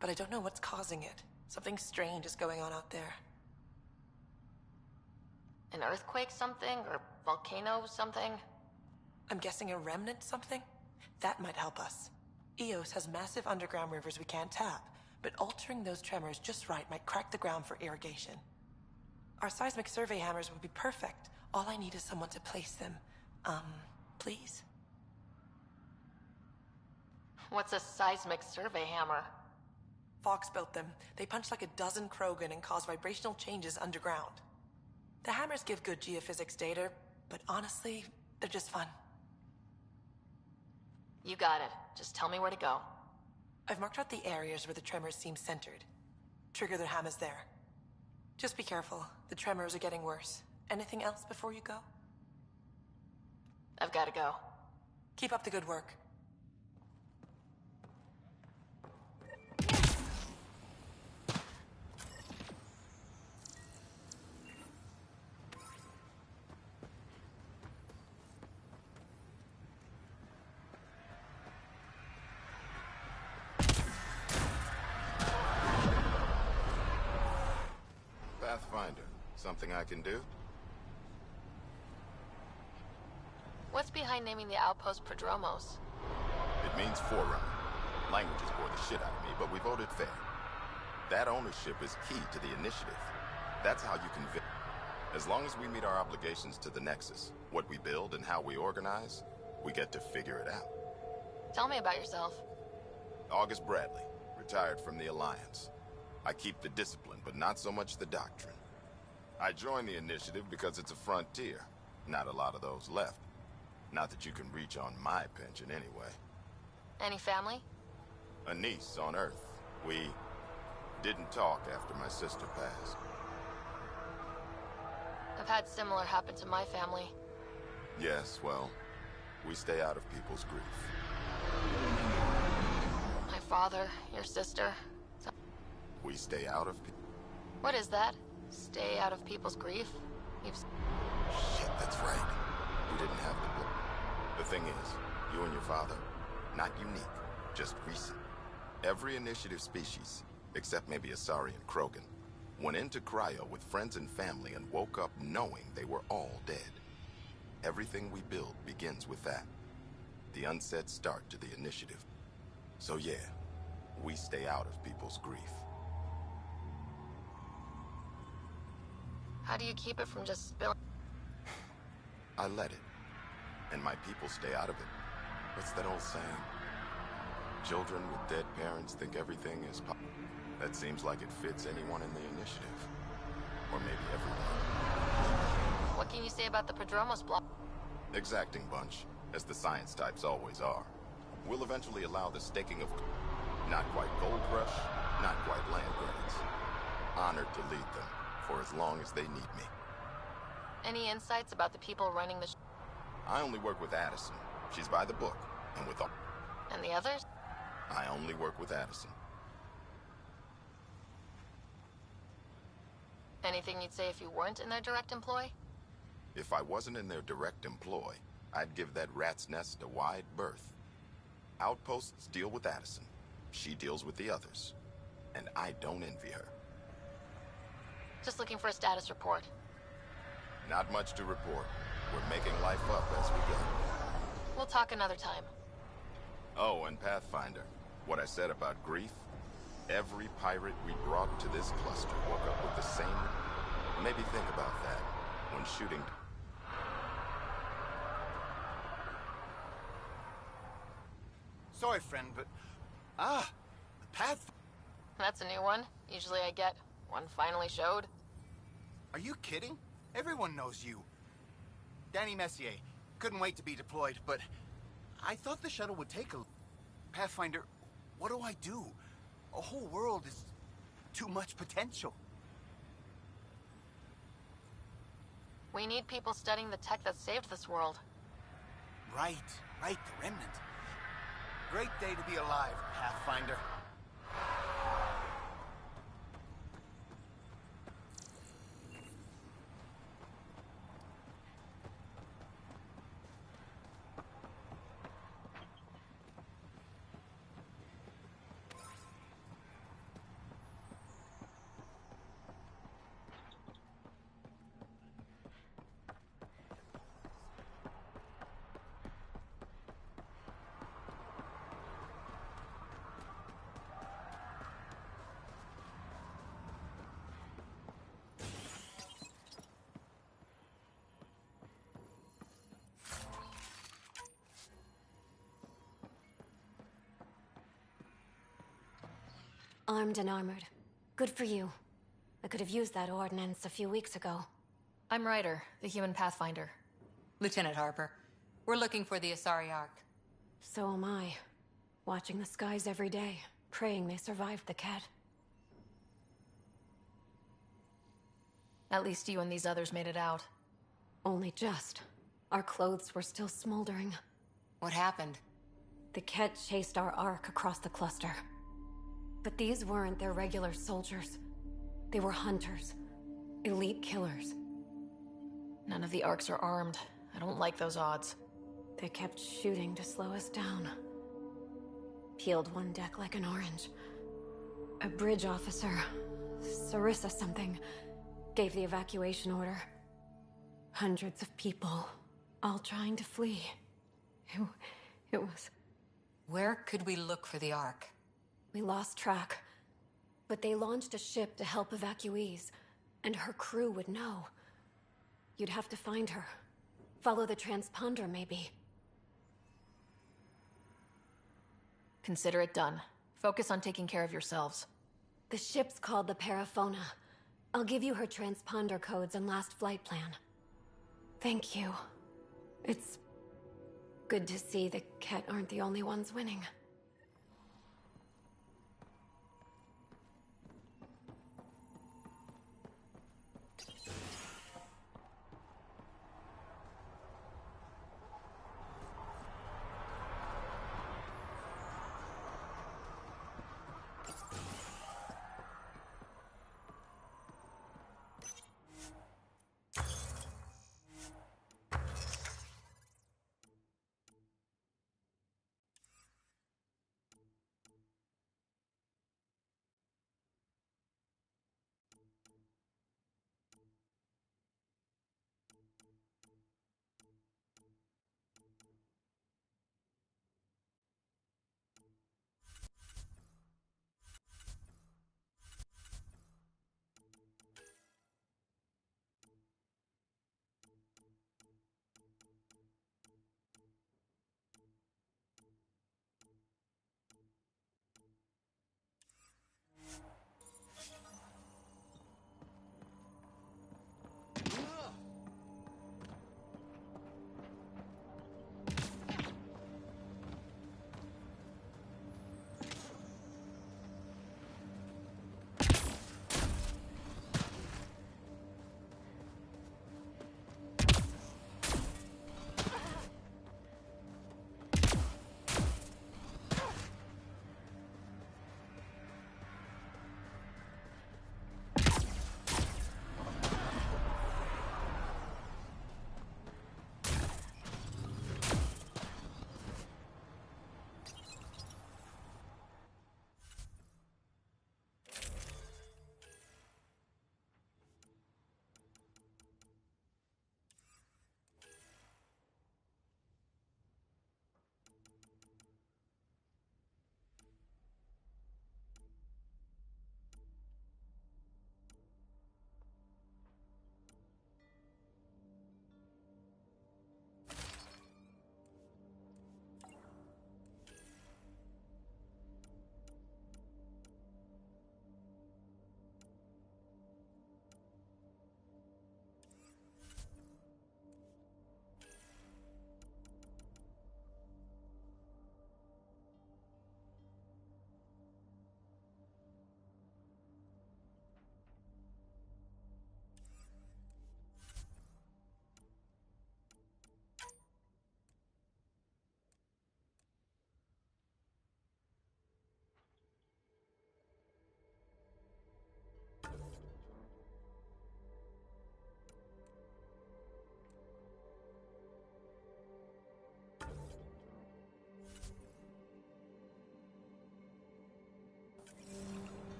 But I don't know what's causing it. Something strange is going on out there. An earthquake something? Or volcano something? I'm guessing a remnant something? That might help us. Eos has massive underground rivers we can't tap, but altering those tremors just right might crack the ground for irrigation. Our seismic survey hammers would be perfect. All I need is someone to place them. Please? What's a seismic survey hammer? Fox built them. They punch like a dozen Krogan and cause vibrational changes underground. The hammers give good geophysics data, but honestly, they're just fun. You got it. Just tell me where to go. I've marked out the areas where the tremors seem centered. Trigger the hammers there. Just be careful. The tremors are getting worse. Anything else before you go? I've got to go. Keep up the good work. Pathfinder, something I can do? What's behind naming the outpost Prodromos? It means forerunner. Languages bore the shit out of me, but we voted fair. That ownership is key to the initiative. That's how you convince. As long as we meet our obligations to the Nexus, what we build and how we organize, we get to figure it out. Tell me about yourself. August Bradley, retired from the Alliance. I keep the discipline, but not so much the doctrine. I joined the initiative because it's a frontier. Not a lot of those left. Not that you can reach on my pension anyway. Any family? A niece on Earth. We didn't talk after my sister passed. I've had similar happen to my family. Yes, well, we stay out of people's grief. My father, your sister. We stay out of What is that? Stay out of people's grief? Shit, that's right. We didn't have the book. The thing is, you and your father, not unique, just recent. Every initiative species, except maybe a Saurian Krogan, went into cryo with friends and family and woke up knowing they were all dead. Everything we build begins with that. The unsaid start to the initiative. So yeah, we stay out of people's grief. How do you keep it from just spilling? I let it. And my people stay out of it. What's that old saying? Children with dead parents think everything is That seems like it fits anyone in the initiative. Or maybe everyone. What can you say about the Prodromos block? Exacting bunch, as the science types always are. We'll eventually allow the staking of... Not quite gold rush, not quite land grants. Honored to lead them, for as long as they need me. Any insights about the people running the I only work with Addison. She's by the book, and with all... And the others? I only work with Addison. Anything you'd say if you weren't in their direct employ? If I wasn't in their direct employ, I'd give that rat's nest a wide berth. Outposts deal with Addison. She deals with the others. And I don't envy her. Just looking for a status report. Not much to report. We're making life up as we go. We'll talk another time. Oh, and Pathfinder, what I said about grief? Every pirate we brought to this cluster woke up with the same... Maybe think about that when shooting... Sorry, friend, but... Ah, the path... That's a new one. Usually I get one finally showed. Are you kidding? Everyone knows you. Danny Messier. Couldn't wait to be deployed, but... I thought the shuttle would take a... Pathfinder, what do I do? A whole world is... too much potential. We need people studying the tech that saved this world. Right, the Remnant. Great day to be alive, Pathfinder. Armed and armored. Good for you. I could have used that ordnance a few weeks ago. I'm Ryder, the human pathfinder. Lieutenant Harper, we're looking for the Asari Ark. So am I. Watching the skies every day, praying they survived the Ket. At least you and these others made it out. Only just. Our clothes were still smoldering. What happened? The Ket chased our Ark across the cluster. But these weren't their regular soldiers. They were hunters. Elite killers. None of the Arks are armed. I don't like those odds. They kept shooting to slow us down. Peeled one deck like an orange. A bridge officer, Sarissa something, gave the evacuation order. Hundreds of people, all trying to flee. It was... Where could we look for the Ark? We lost track. But they launched a ship to help evacuees, and her crew would know. You'd have to find her. Follow the transponder, maybe. Consider it done. Focus on taking care of yourselves. The ship's called the Paraphona. I'll give you her transponder codes and last flight plan. Thank you. It's good to see the Ket aren't the only ones winning.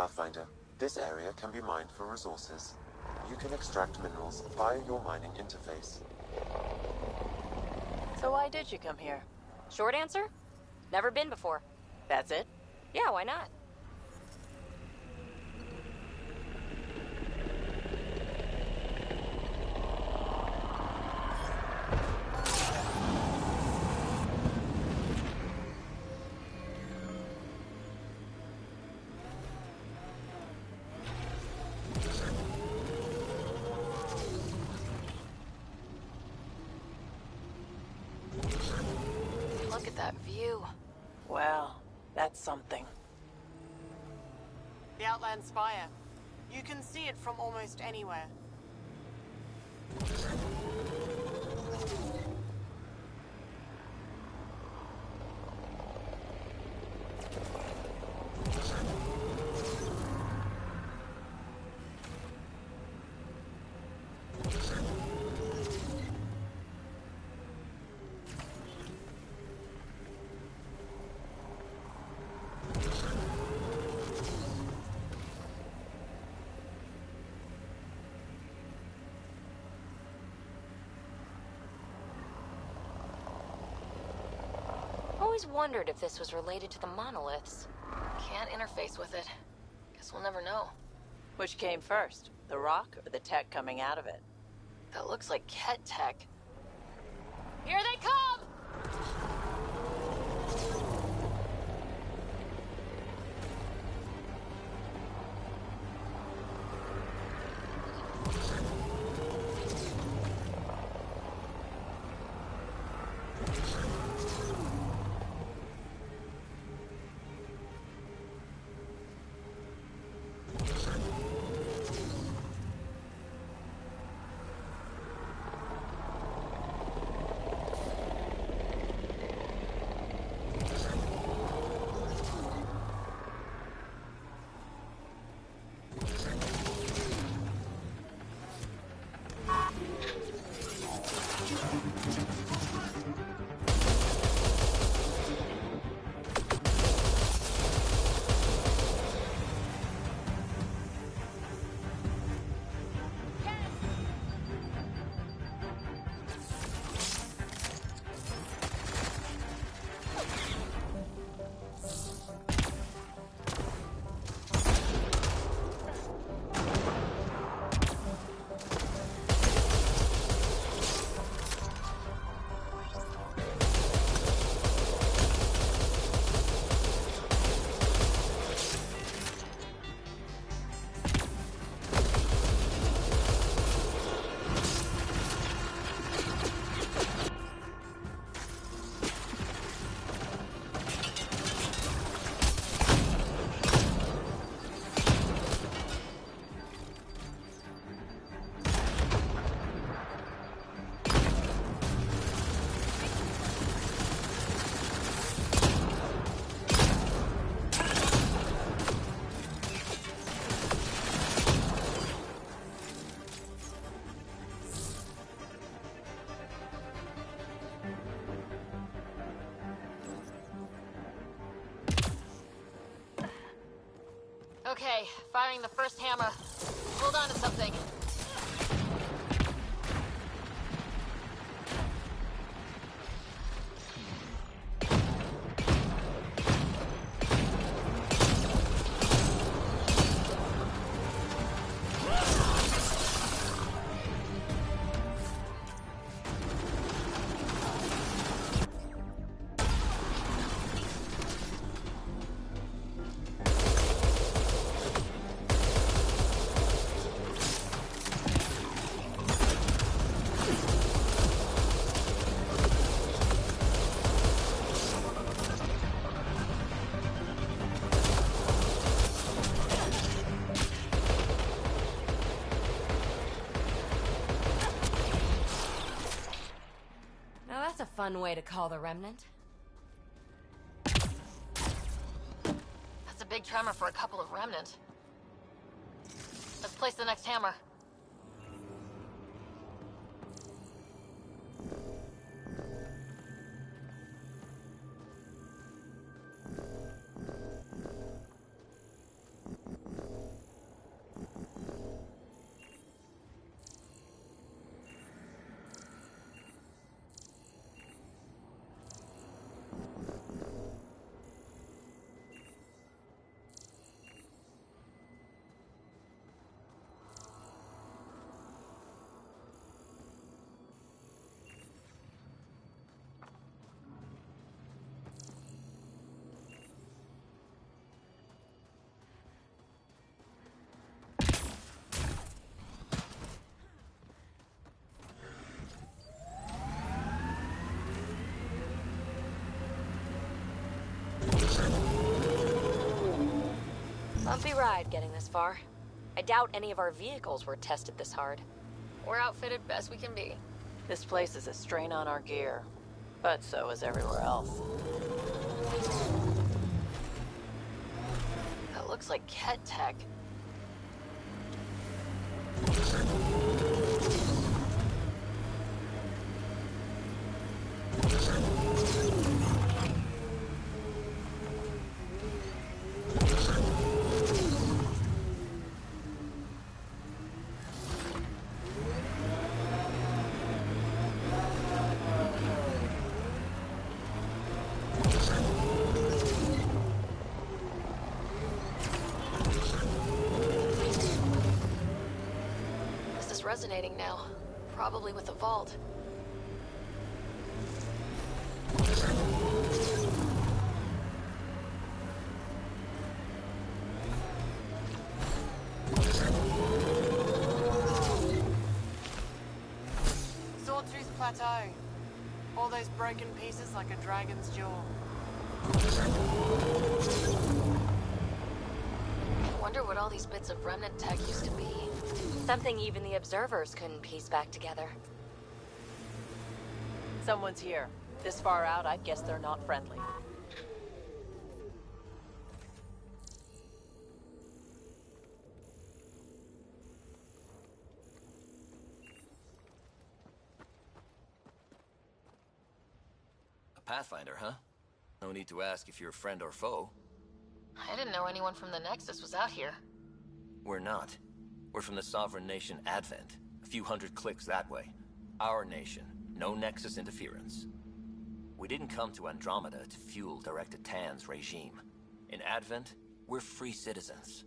Pathfinder. This area can be mined for resources. You can extract minerals via your mining interface. So why did you come here? Short answer? Never been before. That's it? Yeah, why not? Look at that view. Well, that's something. The Outland Spire. You can see it from almost anywhere. Always wondered if this was related to the monoliths. Can't interface with it. Guess we'll never know. Which came first, the rock or the tech coming out of it? That looks like Ket tech. Here they come! Okay, firing the first hammer. Hold on to something. That's a fun way to call the remnant. That's a big tremor for a couple of remnant. Let's place the next hammer. Bumpy ride getting this far. I doubt any of our vehicles were tested this hard. We're outfitted best we can be. This place is a strain on our gear, but so is everywhere else. That looks like Ket tech. Resonating now. Probably with the vault. Sawtooth Plateau. All those broken pieces like a dragon's jaw. I wonder what all these bits of remnant tech used to be. Something even the observers couldn't piece back together. Someone's here. This far out, I'd guess they're not friendly. A Pathfinder, huh? No need to ask if you're a friend or foe. I didn't know anyone from the Nexus was out here. We're not. We're from the sovereign nation Advent, a few hundred clicks that way. Our nation, no Nexus interference. We didn't come to Andromeda to fuel Director Tan's regime. In Advent, we're free citizens.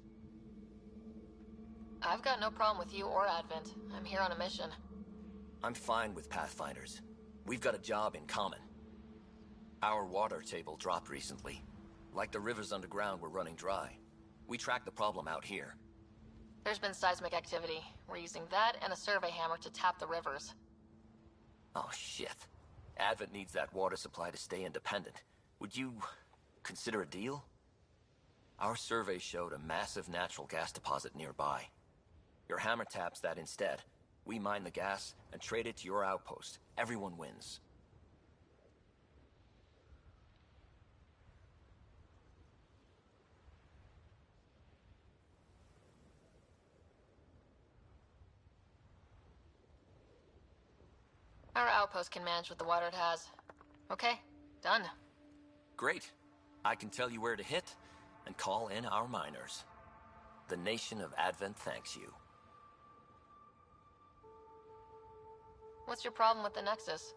I've got no problem with you or Advent. I'm here on a mission. I'm fine with Pathfinders. We've got a job in common. Our water table dropped recently. Like the rivers underground were running dry. We tracked the problem out here. There's been seismic activity. We're using that and a survey hammer to tap the rivers. Oh, shit. Advent needs that water supply to stay independent. Would you consider a deal? Our survey showed a massive natural gas deposit nearby. Your hammer taps that instead. We mine the gas and trade it to your outpost. Everyone wins. Our outpost can manage with the water it has. Okay, done. Great. I can tell you where to hit and call in our miners. The nation of Advent thanks you. What's your problem with the Nexus?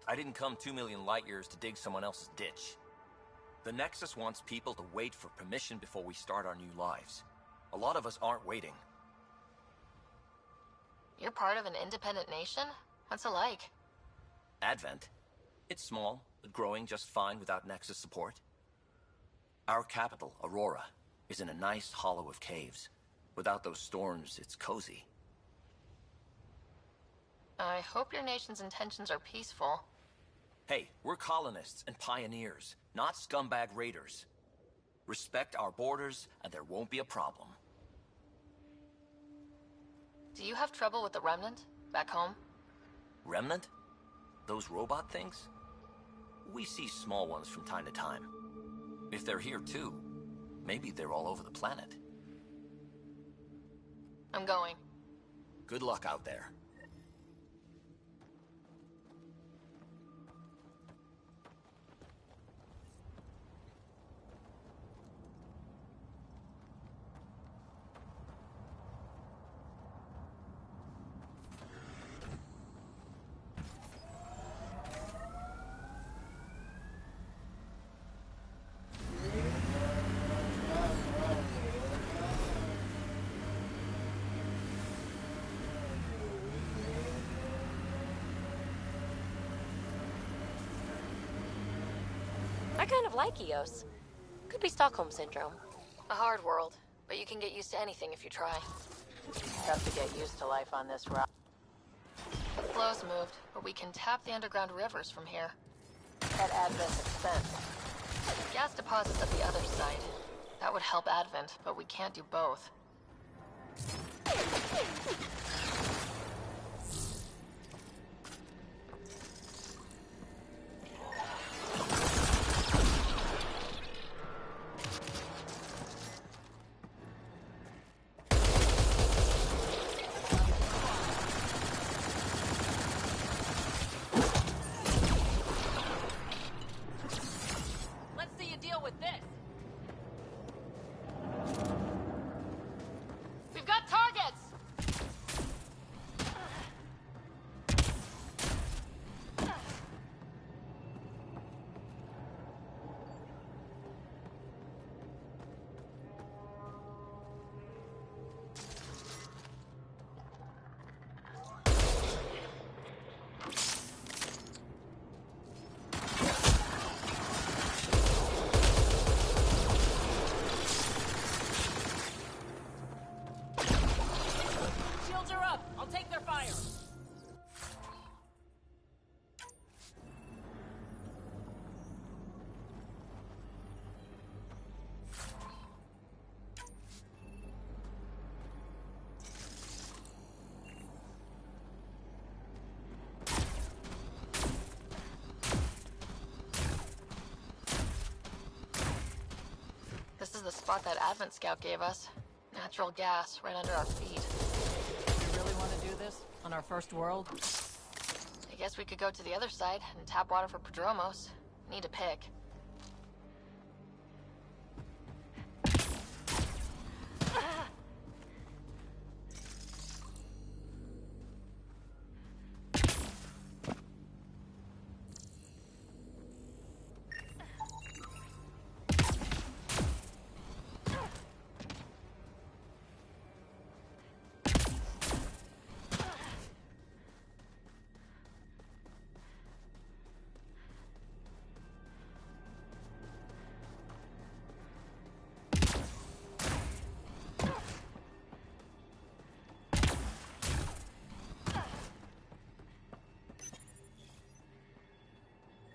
I didn't come 2 million light years to dig someone else's ditch. The Nexus wants people to wait for permission before we start our new lives. A lot of us aren't waiting. You're part of an independent nation? What's it like? Advent? It's small, but growing just fine without Nexus support. Our capital, Aurora, is in a nice hollow of caves. Without those storms, it's cozy. I hope your nation's intentions are peaceful. Hey, we're colonists and pioneers, not scumbag raiders. Respect our borders, and there won't be a problem. Do you have trouble with the Remnant, back home? Remnant? Those robot things? We see small ones from time to time. If they're here too, maybe they're all over the planet. I'm going. Good luck out there. I kind of like Eos. Could be Stockholm Syndrome. A hard world, but you can get used to anything if you try. Tough to get used to life on this route. The flow's moved, but we can tap the underground rivers from here. At Advent's expense. Gas deposits at the other side. That would help Advent, but we can't do both. Let's see you deal with this. We've got targets! Shields are up. I'll take their fire. This is the spot that Advent Scout gave us. Natural gas, right under our feet. You really want to do this? On our first world? I guess we could go to the other side and tap water for Prodromos. Need to pick.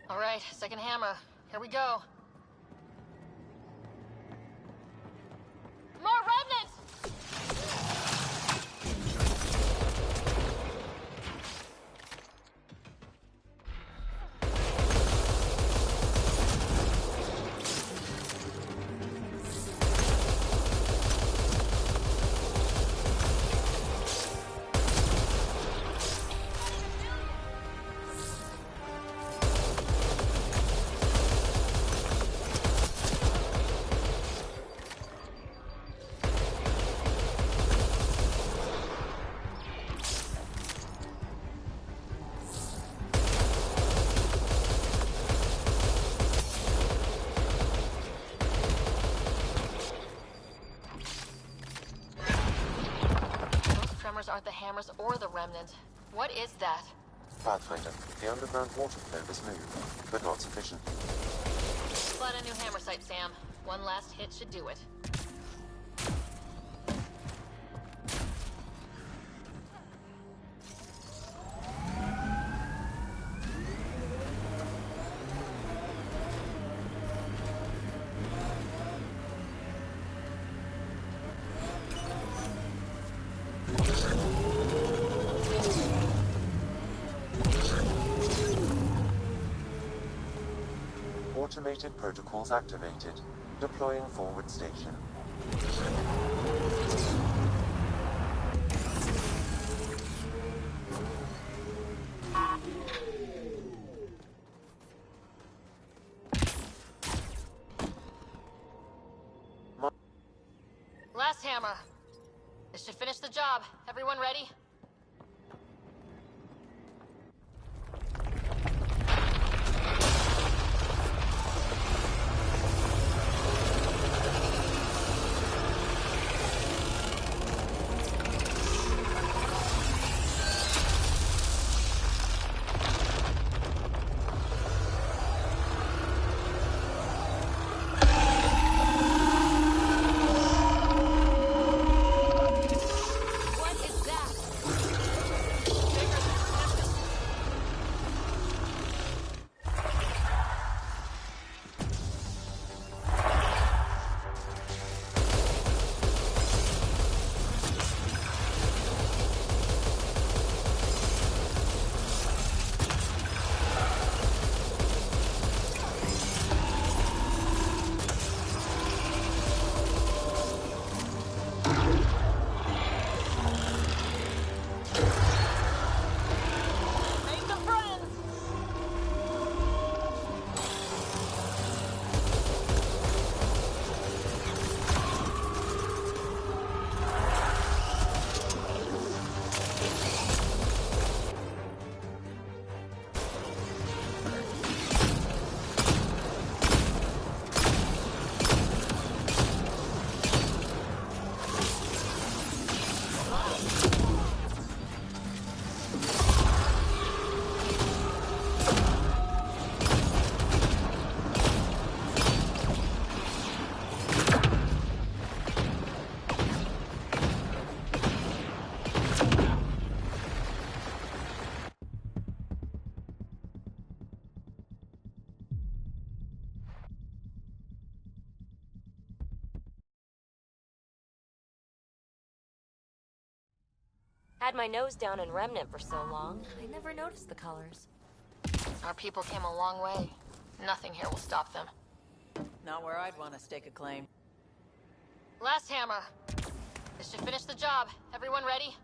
All right, second hammer. Here we go. More remnants! Those tremors aren't the hammers or the remnant. What is that? Pathfinder, the underground water flow is moved, but not sufficient. Spot a new hammer site, Sam. One last hit should do it. Automated protocols activated. Deploying forward station. Last hammer. This should finish the job. Everyone ready? What is that? Had my nose down in Remnant for so long, I never noticed the colors. Our people came a long way. Nothing here will stop them. Not where I'd want to stake a claim. Last hammer. This should finish the job. Everyone ready?